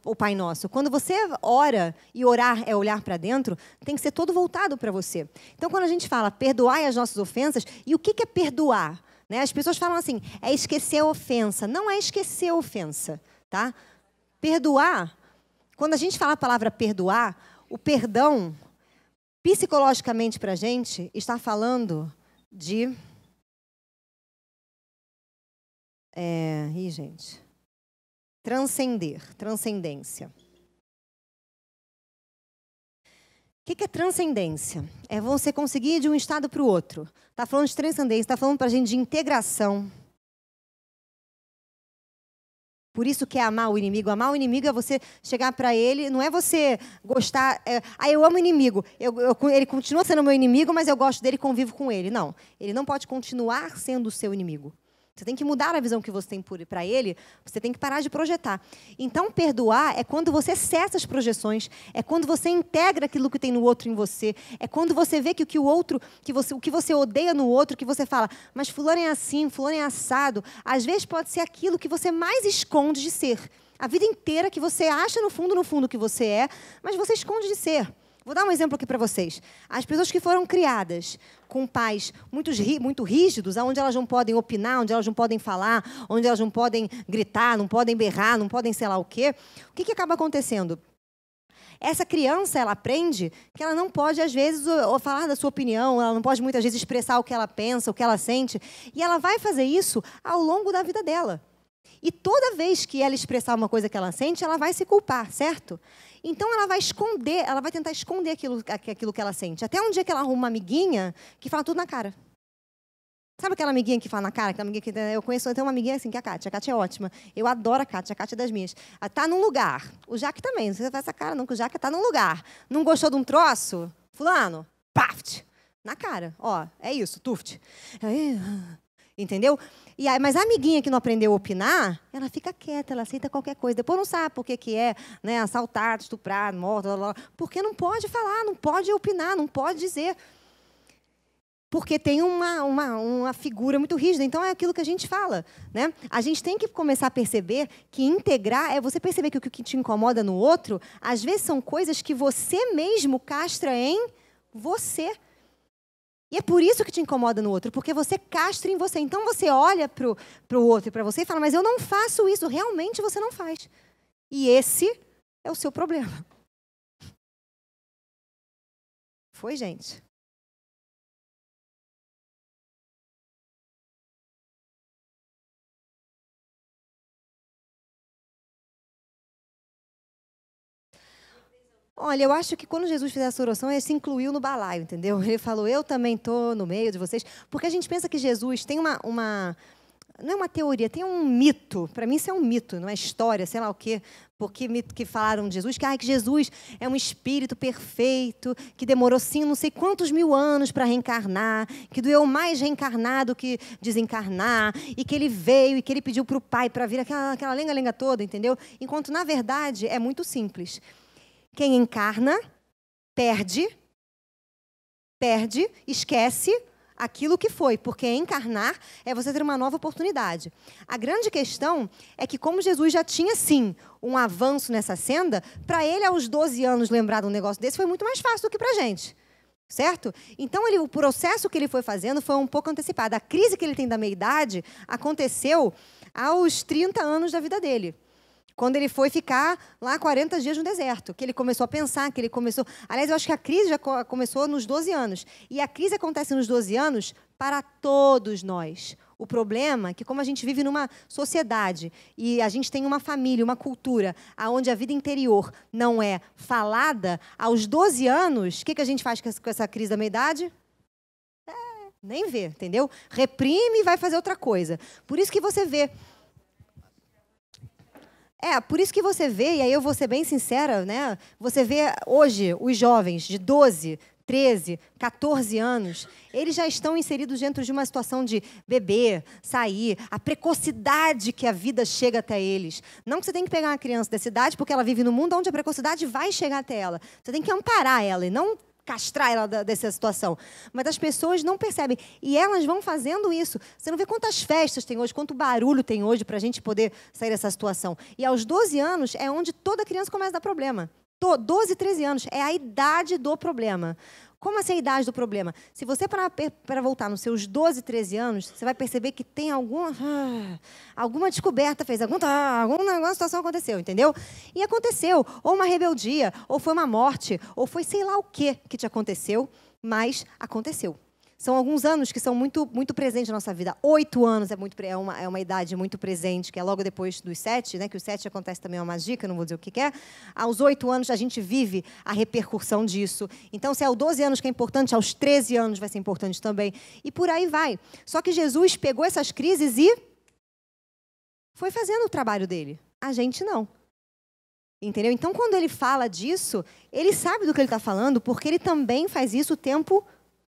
o Pai Nosso. Quando você ora, e orar é olhar para dentro, tem que ser todo voltado para você. Então, quando a gente fala perdoai as nossas ofensas, e o que é perdoar? Né? As pessoas falam assim, é esquecer a ofensa. Não é esquecer a ofensa. Tá? Perdoar, quando a gente fala a palavra perdoar, o perdão, psicologicamente para a gente, está falando de... gente. Transcendência. O que é transcendência? É você conseguir ir de um estado para o outro. Está falando de transcendência, está falando para a gente de integração. Por isso que é amar o inimigo. Amar o inimigo é você chegar para ele, não é você gostar... eu amo o inimigo. Ele continua sendo meu inimigo, mas eu gosto dele e convivo com ele. Não, ele não pode continuar sendo o seu inimigo. Você tem que mudar a visão que você tem para ele, você tem que parar de projetar. Então, perdoar é quando você cessa as projeções, é quando você integra aquilo que tem no outro em você, é quando você vê que o que você odeia no outro, que você fala, mas fulano é assim, fulano é assado, às vezes pode ser aquilo que você mais esconde de ser. A vida inteira que você acha no fundo que você é, mas você esconde de ser. Vou dar um exemplo aqui para vocês. As pessoas que foram criadas com pais muito rígidos, onde elas não podem opinar, onde elas não podem falar, onde elas não podem gritar, não podem berrar, não podem sei lá o quê, o que acaba acontecendo? Essa criança, ela aprende que ela não pode, às vezes, falar da sua opinião, ela não pode, muitas vezes, expressar o que ela pensa, o que ela sente, e ela vai fazer isso ao longo da vida dela. E toda vez que ela expressar uma coisa que ela sente, ela vai se culpar, certo? Então, ela vai esconder, ela vai tentar esconder aquilo que ela sente. Até um dia que ela arruma uma amiguinha que fala tudo na cara. Sabe aquela amiguinha que fala na cara? Aquela amiguinha que eu conheço, eu tenho uma amiguinha assim, que é a Kátia. A Kátia é ótima. Eu adoro a Kátia é das minhas. Ela tá num lugar. O Jaque também, não sei se faz essa cara não, que o Jaque tá num lugar. Não gostou de um troço? Fulano, paft! Na cara. Ó, é isso, tuft. Entendeu? Mas a amiguinha que não aprendeu a opinar, ela fica quieta, ela aceita qualquer coisa. Depois não sabe por que é, né, assaltado, estuprado, morto, blá, blá, porque não pode falar, não pode opinar, não pode dizer. Porque tem uma figura muito rígida. Então, é aquilo que a gente fala, né? A gente tem que começar a perceber que integrar é você perceber que o que te incomoda no outro, às vezes são coisas que você mesmo castra em você. E é por isso que te incomoda no outro, porque você castra em você. Então, você olha para o outro e para você e fala, mas eu não faço isso. Realmente, você não faz. E esse é o seu problema. Foi, gente? Olha, eu acho que quando Jesus fez essa oração, ele se incluiu no balaio, entendeu? Ele falou, eu também estou no meio de vocês. Porque a gente pensa que Jesus tem não é uma teoria, tem um mito. Para mim isso é um mito, não é história, sei lá o quê. Porque mito que falaram de Jesus, que Jesus é um espírito perfeito, que demorou, sim, não sei quantos mil anos para reencarnar, que doeu mais reencarnar do que desencarnar, e que ele veio, e que ele pediu para o Pai para vir, aquela lenga-lenga toda, entendeu? Enquanto, na verdade, é muito simples. Quem encarna, perde, esquece aquilo que foi, porque encarnar é você ter uma nova oportunidade. A grande questão é que, como Jesus já tinha, sim, um avanço nessa senda, para ele, aos 12 anos, lembrar de um negócio desse foi muito mais fácil do que para a gente. Certo? Então, o processo que ele foi fazendo foi um pouco antecipado. A crise que ele tem da meia-idade aconteceu aos 30 anos da vida dele. Quando ele foi ficar lá 40 dias no deserto, que ele começou a pensar, que ele começou... Aliás, eu acho que a crise já começou nos 12 anos. E a crise acontece nos 12 anos para todos nós. O problema é que, como a gente vive numa sociedade e a gente tem uma família, uma cultura, onde a vida interior não é falada, aos 12 anos, o que a gente faz com essa crise da meia-idade? Nem vê, entendeu? Reprime e vai fazer outra coisa. Por isso que você vê... por isso que você vê, e aí eu vou ser bem sincera, né? Você vê hoje os jovens de 12, 13, 14 anos, eles já estão inseridos dentro de uma situação de beber, sair, a precocidade que a vida chega até eles. Não que você tem que pegar uma criança dessa idade, porque ela vive num mundo onde a precocidade vai chegar até ela. Você tem que amparar ela e não castrar ela dessa situação. Mas as pessoas não percebem. E elas vão fazendo isso. Você não vê quantas festas tem hoje, quanto barulho tem hoje para a gente poder sair dessa situação. E aos 12 anos é onde toda criança começa a dar problema. 12, 13 anos é a idade do problema. Como assim a idade do problema? Se você parar para voltar nos seus 12, 13 anos, você vai perceber que tem alguma descoberta, alguma situação aconteceu, entendeu? E aconteceu, ou uma rebeldia, ou foi uma morte, ou foi sei lá o que te aconteceu, mas aconteceu. São alguns anos que são muito, muito presentes na nossa vida. 8 anos é uma idade muito presente, que é logo depois dos 7, né? Que os 7 acontece também, é uma dica, não vou dizer o que é. Aos 8 anos, a gente vive a repercussão disso. Então, se é aos 12 anos que é importante, aos 13 anos vai ser importante também. E por aí vai. Só que Jesus pegou essas crises e foi fazendo o trabalho dele. A gente não. Entendeu? Então, quando ele fala disso, ele sabe do que ele está falando, porque ele também faz isso o tempo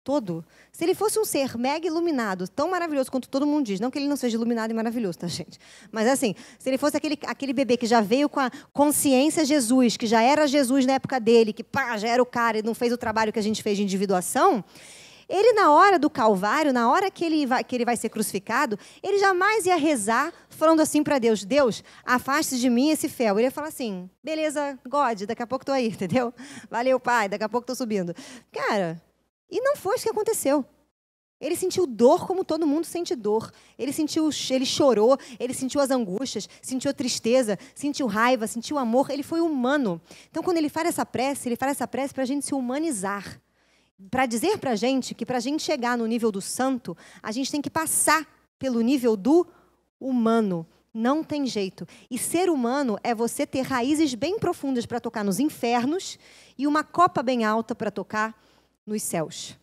todo. Se ele fosse um ser mega iluminado, tão maravilhoso quanto todo mundo diz, não que ele não seja iluminado e maravilhoso, tá, gente? Mas assim, se ele fosse aquele bebê que já veio com a consciência Jesus, que já era Jesus na época dele, que já era o cara e não fez o trabalho que a gente fez de individuação, Ele, na hora do Calvário, na hora que ele vai ser crucificado, ele jamais ia rezar falando assim para Deus, Deus, afaste de mim esse fel. Ele ia falar assim, beleza, God, daqui a pouco estou aí, entendeu? Valeu, Pai, daqui a pouco estou subindo. Cara, e não foi isso que aconteceu. Ele sentiu dor como todo mundo sente dor. Ele chorou, ele sentiu as angústias, sentiu a tristeza, sentiu raiva, sentiu amor. Ele foi humano. Então, quando ele faz essa prece para a gente se humanizar. Para dizer para a gente que para a gente chegar no nível do santo, a gente tem que passar pelo nível do humano. Não tem jeito. E ser humano é você ter raízes bem profundas para tocar nos infernos e uma copa bem alta para tocar nos céus.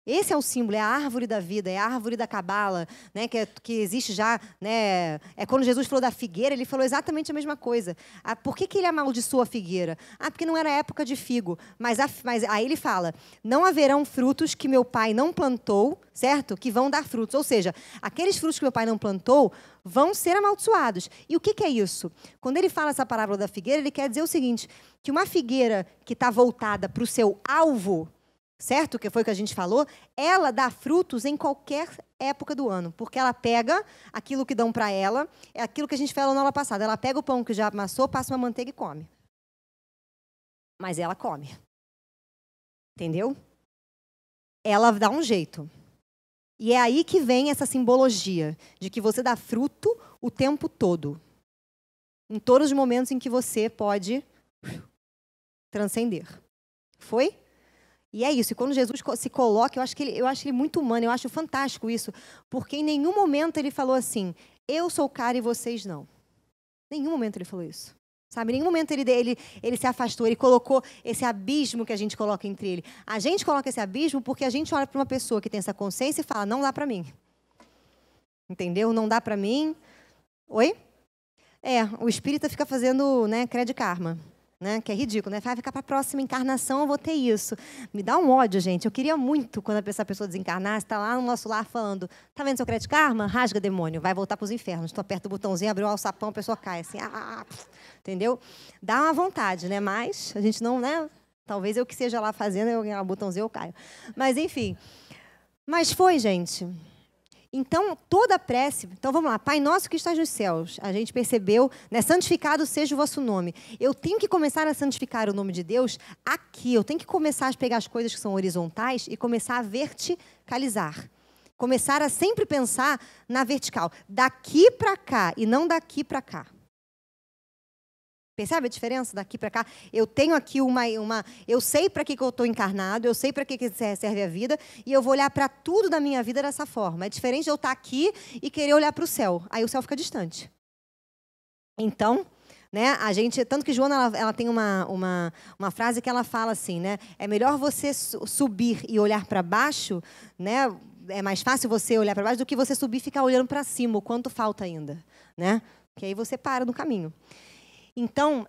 Esse é o símbolo, é a árvore da vida, é a árvore da cabala, né, que existe já. Né, quando Jesus falou da figueira, ele falou exatamente a mesma coisa. Por que ele amaldiçoou a figueira? Porque não era época de figo. Mas aí ele fala, não haverão frutos que meu pai não plantou, certo? Que vão dar frutos. Ou seja, aqueles frutos que meu pai não plantou vão ser amaldiçoados. E o que é isso? Quando ele fala essa parábola da figueira, ele quer dizer o seguinte, que uma figueira que está voltada para o seu alvo, certo? Que foi o que a gente falou, ela dá frutos em qualquer época do ano, porque ela pega aquilo que dão para ela, é aquilo que a gente falou na aula passada, ela pega o pão que já amassou, passa uma manteiga e come. Mas ela come. Entendeu? Ela dá um jeito. E é aí que vem essa simbologia de que você dá fruto o tempo todo. Em todos os momentos em que você pode transcender. Foi? E é isso, e quando Jesus se coloca, eu acho ele muito humano, eu acho fantástico isso, porque em nenhum momento ele falou assim, eu sou o cara e vocês não. Em nenhum momento ele falou isso. Sabe? Em nenhum momento ele se afastou, ele colocou esse abismo que a gente coloca entre ele. A gente coloca esse abismo porque a gente olha para uma pessoa que tem essa consciência e fala, não dá para mim. Entendeu? Não dá para mim. Oi? O espírita fica fazendo, né, crédito karma. Né? Que é ridículo, né? Vai ficar para a próxima encarnação, eu vou ter isso. Me dá um ódio, gente. Eu queria muito, quando essa pessoa desencarnasse, está lá no nosso lar falando, tá vendo seu crédito karma? Rasga, demônio, vai voltar para os infernos. Tu aperta o botãozinho, abriu o alçapão, a pessoa cai assim. Entendeu? Dá uma vontade, né? Mas a gente não, né? Talvez eu que seja lá fazendo, eu ganhar o botãozinho, eu caio. Mas, enfim. Mas foi, gente. Então, toda a prece... Então, vamos lá. Pai nosso que estás nos céus. A gente percebeu, né? Santificado seja o vosso nome. Eu tenho que começar a santificar o nome de Deus aqui. Eu tenho que começar a pegar as coisas que são horizontais e começar a verticalizar. Começar a sempre pensar na vertical. Daqui para cá e não daqui para cá. Percebe a diferença daqui para cá? Eu tenho aqui eu sei para que eu estou encarnado, eu sei para que serve a vida, e eu vou olhar para tudo da minha vida dessa forma. É diferente de eu estar aqui e querer olhar para o céu. Aí o céu fica distante. Então, né, tanto que Joana ela tem uma frase que ela fala assim, né? É melhor você subir e olhar para baixo, né? É mais fácil você olhar para baixo do que você subir e ficar olhando para cima, o quanto falta ainda, né? Porque aí você para no caminho. Então,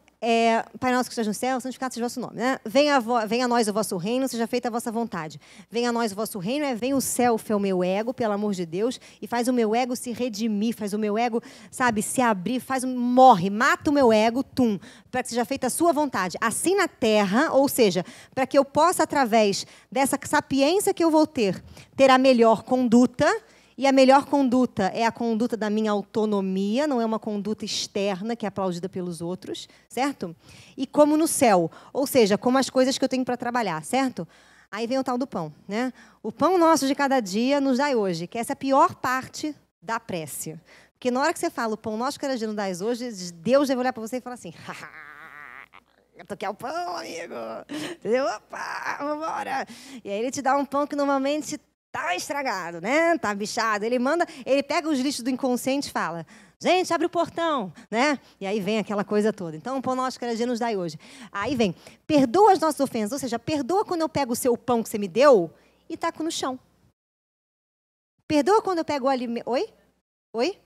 Pai nosso que estás no céu, santificado seja o vosso nome. Né? Venha a nós o vosso reino, seja feita a vossa vontade. Venha a nós o vosso reino, venha o self, é o meu ego, pelo amor de Deus, e faz o meu ego se redimir, faz o meu ego, sabe, se abrir, morre, mata o meu ego, para que seja feita a sua vontade. Assim na terra, ou seja, para que eu possa, através dessa sapiência que eu vou ter a melhor conduta. E a melhor conduta é a conduta da minha autonomia, não é uma conduta externa que é aplaudida pelos outros, certo? E como no céu, ou seja, como as coisas que eu tenho para trabalhar, certo? Aí vem o tal do pão, né? O pão nosso de cada dia nos dai hoje, que essa é a pior parte da prece. Porque na hora que você fala o pão nosso de cada dia nos dai hoje, Deus deve olhar para você e falar assim, tu quer o pão, amigo? Entendeu? Opa, vamos embora. E aí ele te dá um pão que normalmente tá estragado, né? Tá bichado. Ele pega os lixos do inconsciente e fala, gente, abre o portão, né? E aí vem aquela coisa toda. Então, o pão nosso cada dia nos dai hoje. Aí vem, perdoa as nossas ofensas, ou seja, perdoa quando eu pego o seu pão que você me deu e taco no chão. Perdoa quando eu pego o alimento... Oi?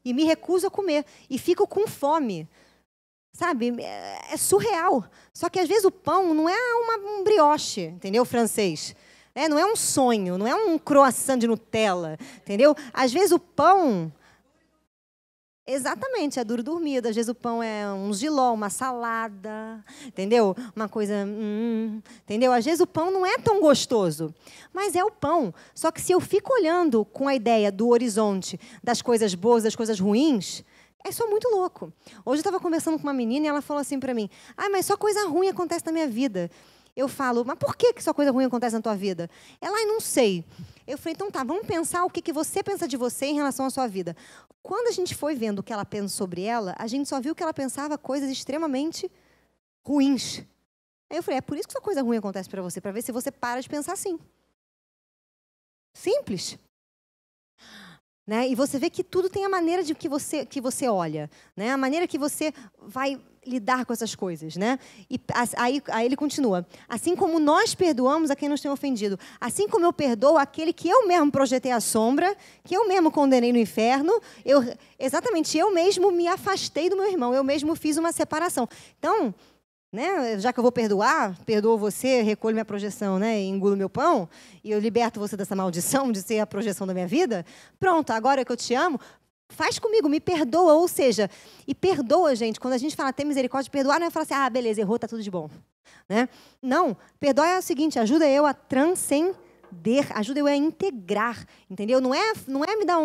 E me recuso a comer. E fico com fome. Sabe? É surreal. Só que, às vezes, o pão não é um brioche, entendeu? Francês. Não é um sonho, não é um croissant de Nutella, entendeu? Às vezes o pão Exatamente, é duro dormido. Às vezes o pão é um jiló, uma salada, entendeu? Uma coisa, entendeu? Às vezes o pão não é tão gostoso, mas é o pão. Só que se eu fico olhando com a ideia do horizonte, das coisas boas, das coisas ruins, é só muito louco. Hoje eu estava conversando com uma menina e ela falou assim para mim, mas só coisa ruim acontece na minha vida. Eu falo, mas por que só coisa ruim acontece na tua vida? Ela, não sei. Eu falei, então tá, vamos pensar o que você pensa de você em relação à sua vida. Quando a gente foi vendo o que ela pensa sobre ela, a gente só viu que ela pensava coisas extremamente ruins. Aí eu falei, é por isso que só coisa ruim acontece para você, para ver se você para de pensar assim. Simples. Né? E você vê que tudo tem a maneira de que você olha, né? A maneira que você vai lidar com essas coisas, né? E aí ele continua, assim como nós perdoamos a quem nos tem ofendido, assim como eu perdoo aquele que eu mesmo projetei a sombra, que eu mesmo condenei no inferno, exatamente, eu mesmo me afastei do meu irmão, eu mesmo fiz uma separação. Então, né, já que eu vou perdoar, perdoo você, recolho minha projeção, né, e engulo meu pão, e eu liberto você dessa maldição de ser a projeção da minha vida, pronto, agora que eu te amo, faz comigo, me perdoa, ou seja, e perdoa, gente, quando a gente fala ter misericórdia, perdoar não é falar assim, beleza, errou, tá tudo de bom. Né? Não, perdoar é o seguinte, ajuda eu a transcender, ajuda eu a integrar, entendeu? Não é me dar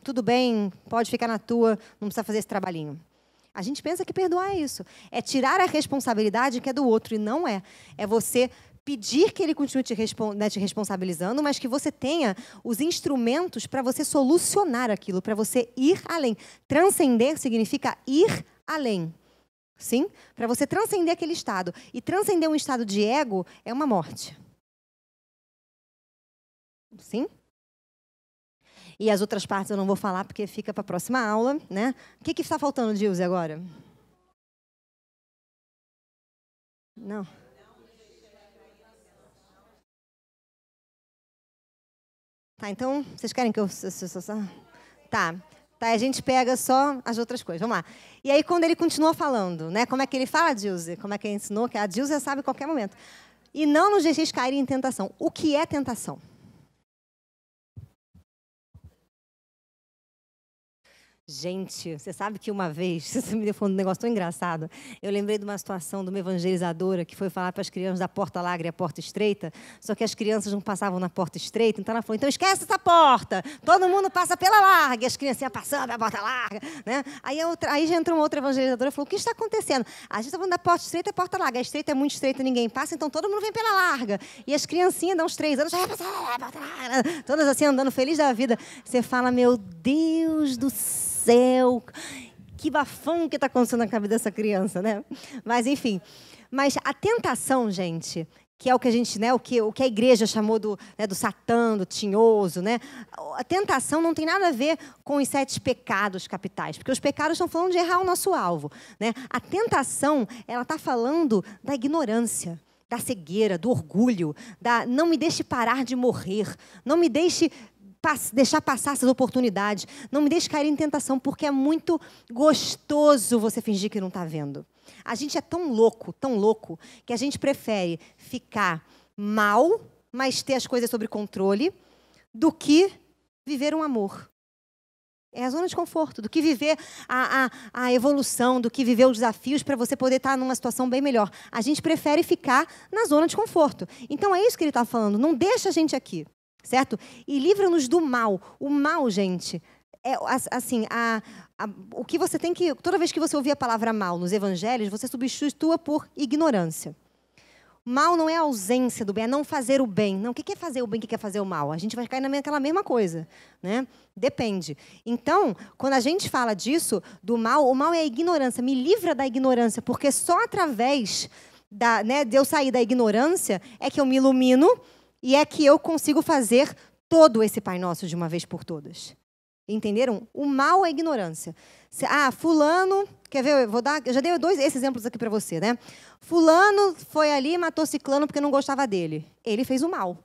tudo bem, pode ficar na tua, não precisa fazer esse trabalhinho. A gente pensa que perdoar é isso. É tirar a responsabilidade que é do outro, e não é. É você pedir que ele continue te responsabilizando, mas que você tenha os instrumentos para você solucionar aquilo, para você ir além. Transcender significa ir além. Sim? Para você transcender aquele estado. E transcender um estado de ego é uma morte. Sim? E as outras partes eu não vou falar porque fica para a próxima aula, né? O que está faltando, Dilze, agora? Não. Tá, então, vocês querem que eu... Tá, a gente pega só as outras coisas. Vamos lá. E aí, quando ele continua falando, né? Como é que ele fala, Dilze? Como é que ele ensinou? Que a Dilze sabe a qualquer momento. E não nos deixeis cair em tentação. O que é tentação? Gente, você sabe que uma vez, você me deu um negócio tão engraçado, eu lembrei de uma situação de uma evangelizadora que foi falar para as crianças da porta larga e a porta estreita, só que as crianças não passavam na porta estreita, então ela falou, então esquece essa porta, todo mundo passa pela larga, e as crianças passando a porta larga. Né? Aí já entrou uma outra evangelizadora e falou, o que está acontecendo? A gente está falando da porta estreita e porta larga, a estreita é muito estreita, ninguém passa, então todo mundo vem pela larga. E as criancinhas, dá uns 3 anos, já vai passar a porta larga, todas assim andando feliz da vida. Você fala, meu Deus do céu, que bafão que está acontecendo na cabeça dessa criança, né? Mas, enfim. Mas a tentação, gente, que é o que a gente, né, o que a igreja chamou do Satã, do tinhoso, né? A tentação não tem nada a ver com os 7 pecados capitais, porque os pecados estão falando de errar o nosso alvo, né? A tentação, ela está falando da ignorância, da cegueira, do orgulho, não me deixe parar de morrer, não me deixe deixar passar essas oportunidades, não me deixe cair em tentação, porque é muito gostoso você fingir que não está vendo. A gente é tão louco, que a gente prefere ficar mal, mas ter as coisas sob controle, do que viver um amor. É a zona de conforto, do que viver a evolução, do que viver os desafios para você poder estar numa situação bem melhor. A gente prefere ficar na zona de conforto. Então, é isso que ele está falando. Não deixa a gente aqui. Certo? E livra-nos do mal. O mal, gente, é assim, o que você tem que... Toda vez que você ouvir a palavra mal nos evangelhos, você substitua por ignorância. Mal não é a ausência do bem, é não fazer o bem. Não, o que é fazer o bem, o que é fazer o mal? A gente vai cair naquela mesma coisa. Né? Depende. Então, quando a gente fala disso, do mal, o mal é a ignorância. Me livra da ignorância, porque só através de eu sair da ignorância é que eu me ilumino e é que eu consigo fazer todo esse Pai Nosso de uma vez por todas. Entenderam? O mal é a ignorância. Fulano... Quer ver? Eu já dei esses exemplos aqui para você, né? Fulano foi ali e matou Ciclano porque não gostava dele. Ele fez o mal.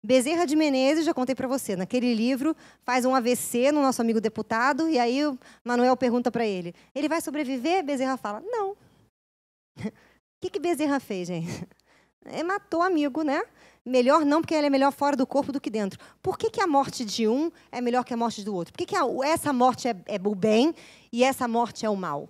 Bezerra de Menezes, já contei para você, naquele livro, faz um AVC no nosso amigo deputado, e aí o Manuel pergunta para ele, ele vai sobreviver? Bezerra fala, não. O que Bezerra fez, gente? Ele matou o amigo, né? Melhor não, porque ela é melhor fora do corpo do que dentro. Por que a morte de um é melhor que a morte do outro? Por que essa morte é o bem e essa morte é o mal?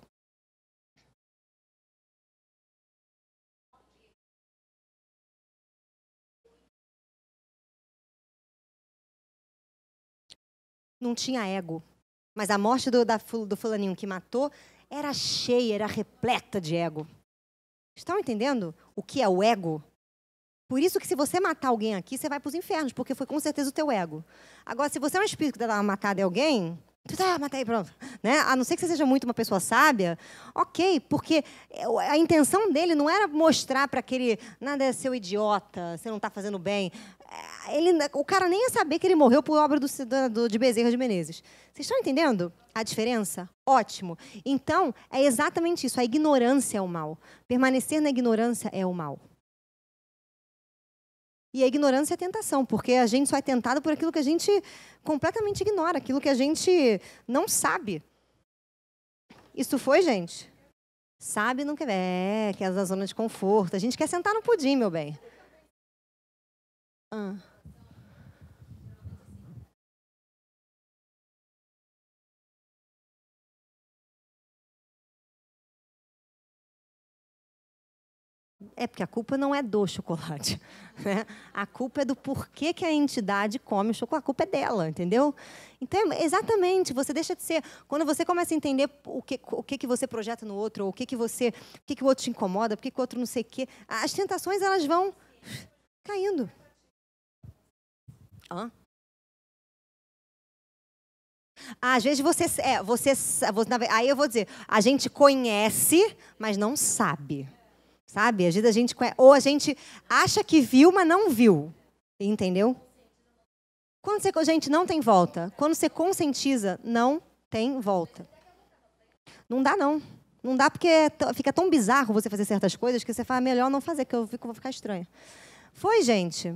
Não tinha ego. Mas a morte do fulaninho que matou era cheia, era repleta de ego. Estão entendendo o que é o ego? Por isso que se você matar alguém aqui, você vai para os infernos, porque foi com certeza o teu ego. Agora, se você é um espírito que dá uma matada em alguém, matei, pronto. Né? A não ser que você seja muito uma pessoa sábia, ok, porque a intenção dele não era mostrar para aquele, nada é seu idiota, você não está fazendo bem. O cara nem ia saber que ele morreu por obra de Bezerra de Menezes. Vocês estão entendendo a diferença? Ótimo. Então, é exatamente isso. A ignorância é o mal. Permanecer na ignorância é o mal. E a ignorância é a tentação, porque a gente só é tentado por aquilo que a gente completamente ignora, aquilo que a gente não sabe. Isso foi, gente? Sabe, não quer. Que é da zona de conforto. A gente quer sentar no pudim, meu bem. É porque a culpa não é do chocolate. Né? A culpa é do porquê que a entidade come o chocolate. A culpa é dela, entendeu? Então, exatamente, você deixa de ser... Quando você começa a entender o que você projeta no outro, ou o que o outro te incomoda, por que o outro não sei o quê, as tentações elas vão caindo. Às vezes aí eu vou dizer, a gente conhece, mas não sabe. Sabe? Às vezes a gente conhece, ou a gente acha que viu, mas não viu. Entendeu? Quando você, gente, não tem volta. Quando você conscientiza, não tem volta. Não dá, não. Não dá porque fica tão bizarro você fazer certas coisas que você fala, melhor não fazer, que eu vou ficar estranha. Foi, gente?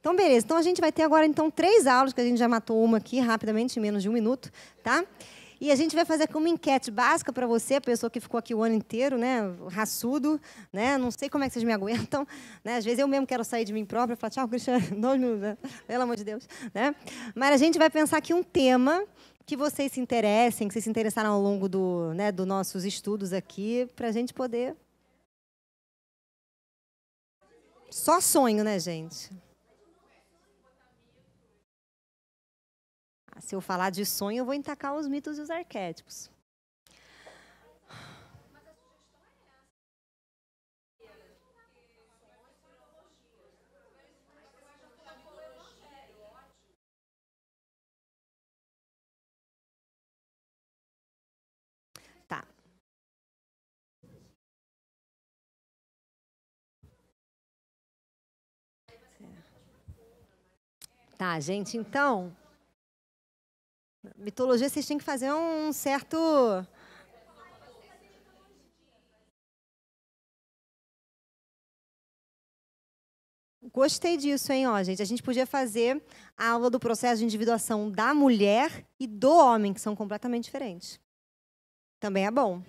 Então, beleza. Então, a gente vai ter agora, então, 3 aulas, que a gente já matou uma aqui, rapidamente, em menos de 1 minuto, tá? E a gente vai fazer aqui uma enquete básica para você, a pessoa que ficou aqui o ano inteiro, né, raçudo, né, não sei como é que vocês me aguentam, né, às vezes eu mesmo quero sair de mim própria e falar, tchau, Cristiano, 2 minutos, né? Pelo amor de Deus, né? Mas a gente vai pensar aqui um tema que vocês se interessem, que vocês se interessaram ao longo dos nossos estudos aqui, para a gente poder... Só sonho, né, gente? Se eu falar de sonho, eu vou entacar os mitos e os arquétipos. Tá. Tá, gente, então... Mitologia, vocês têm que fazer um certo... Gostei disso, hein, ó, gente. A gente podia fazer a aula do processo de individuação da mulher e do homem, que são completamente diferentes. Também é bom.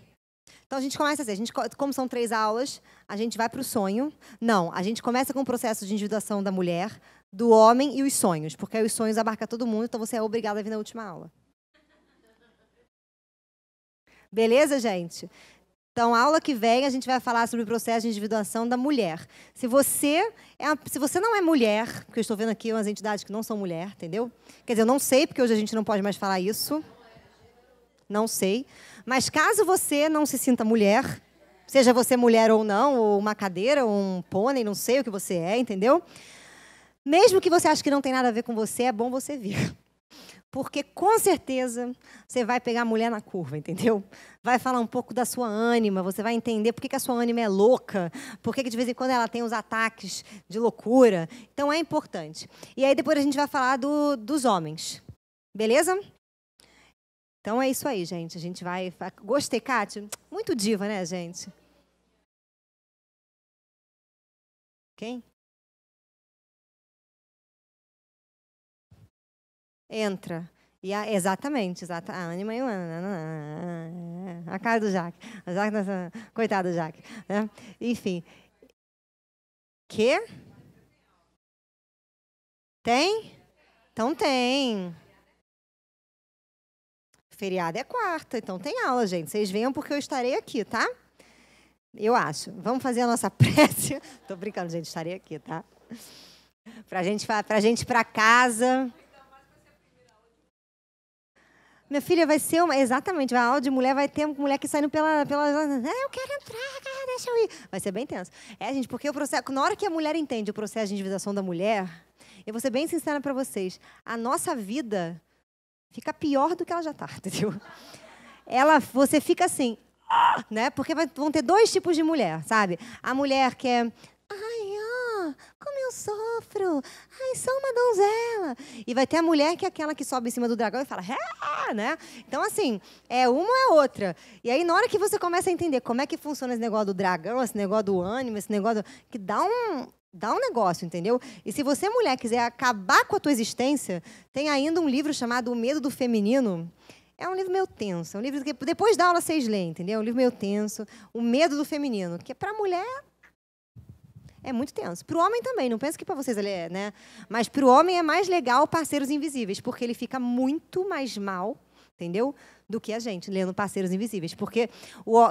Então, a gente começa assim, como são 3 aulas, a gente vai para o sonho. Não, a gente começa com o processo de individuação da mulher, do homem e os sonhos, porque aí os sonhos abarcam todo mundo, então você é obrigado a vir na última aula. Beleza, gente? Então, a aula que vem, a gente vai falar sobre o processo de individuação da mulher. Se você não é mulher, porque eu estou vendo aqui umas entidades que não são mulher, entendeu? Quer dizer, eu não sei, porque hoje a gente não pode mais falar isso. Não sei. Mas caso você não se sinta mulher, seja você mulher ou não, ou uma cadeira, ou um pônei, não sei o que você é, entendeu? Mesmo que você ache que não tem nada a ver com você, é bom você vir. Porque, com certeza, você vai pegar a mulher na curva, entendeu? Vai falar um pouco da sua ânima, você vai entender por que a sua ânima é louca, por que de vez em quando ela tem os ataques de loucura. Então, é importante. E aí, depois a gente vai falar dos homens. Beleza? Então, é isso aí, gente. A gente vai... Gostei, Kátia? Muito diva, né, gente? Quem? Entra. Exatamente. A ânima e a cara do Jaque. Coitado do Jaque. Né? Enfim. Quê? Tem? Então tem. Feriado é quarta, então tem aula, gente. Vocês venham porque eu estarei aqui, tá? Eu acho. Vamos fazer a nossa prece. Tô brincando, gente, estarei aqui, tá? Pra gente ir pra casa. Minha filha vai ser uma. Exatamente, a aula de mulher vai ter mulher que saindo pela. Eu quero entrar, cara, deixa eu ir. Vai ser bem tenso. Gente, porque o processo. Na hora que a mulher entende o processo de individuação da mulher, eu vou ser bem sincera pra vocês. A nossa vida fica pior do que ela já tá, entendeu? Você fica assim, né? Porque vão ter dois tipos de mulher, sabe? A mulher que é. Como eu sofro! Ai, sou uma donzela! E vai ter a mulher que é aquela que sobe em cima do dragão e fala, né? Então, assim, é uma ou é outra. E aí, na hora que você começa a entender como é que funciona esse negócio do dragão, esse negócio do ânimo, esse negócio que dá um negócio, entendeu? E se você, mulher, quiser acabar com a tua existência, tem ainda um livro chamado O Medo do Feminino. É um livro meio tenso. É um livro que depois da aula vocês leem, entendeu? É um livro meio tenso. O Medo do Feminino, que é para a mulher. É muito tenso. Para o homem também, não penso que para vocês ele é, né? Mas para o homem é mais legal Parceiros Invisíveis, porque ele fica muito mais mal, entendeu? Do que a gente, lendo Parceiros Invisíveis. Porque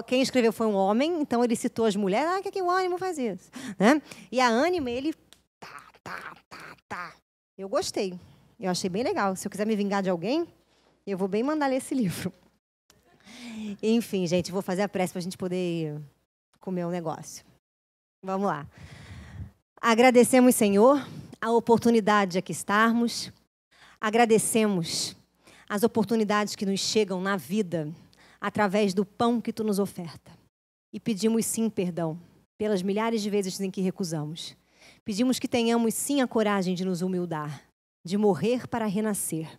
quem escreveu foi um homem, então ele citou as mulheres, que o ânimo faz isso. Né? E a ânima, ele... Tá. Eu gostei. Eu achei bem legal. Se eu quiser me vingar de alguém, eu vou bem mandar ler esse livro. Enfim, gente, vou fazer a prece para a gente poder comer um negócio. Vamos lá. Agradecemos, Senhor, a oportunidade de aqui estarmos. Agradecemos as oportunidades que nos chegam na vida através do pão que Tu nos oferta. E pedimos, sim, perdão pelas milhares de vezes em que recusamos. Pedimos que tenhamos, sim, a coragem de nos humildar, de morrer para renascer.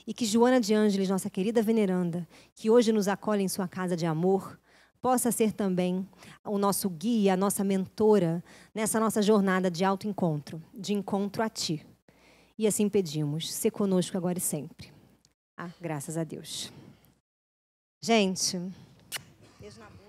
E que Joana de Ângeles, nossa querida veneranda, que hoje nos acolhe em sua casa de amor, possa ser também o nosso guia, a nossa mentora nessa nossa jornada de autoencontro, de encontro a Ti. E assim pedimos, sê conosco agora e sempre. Graças a Deus. Gente, beijo na bunda.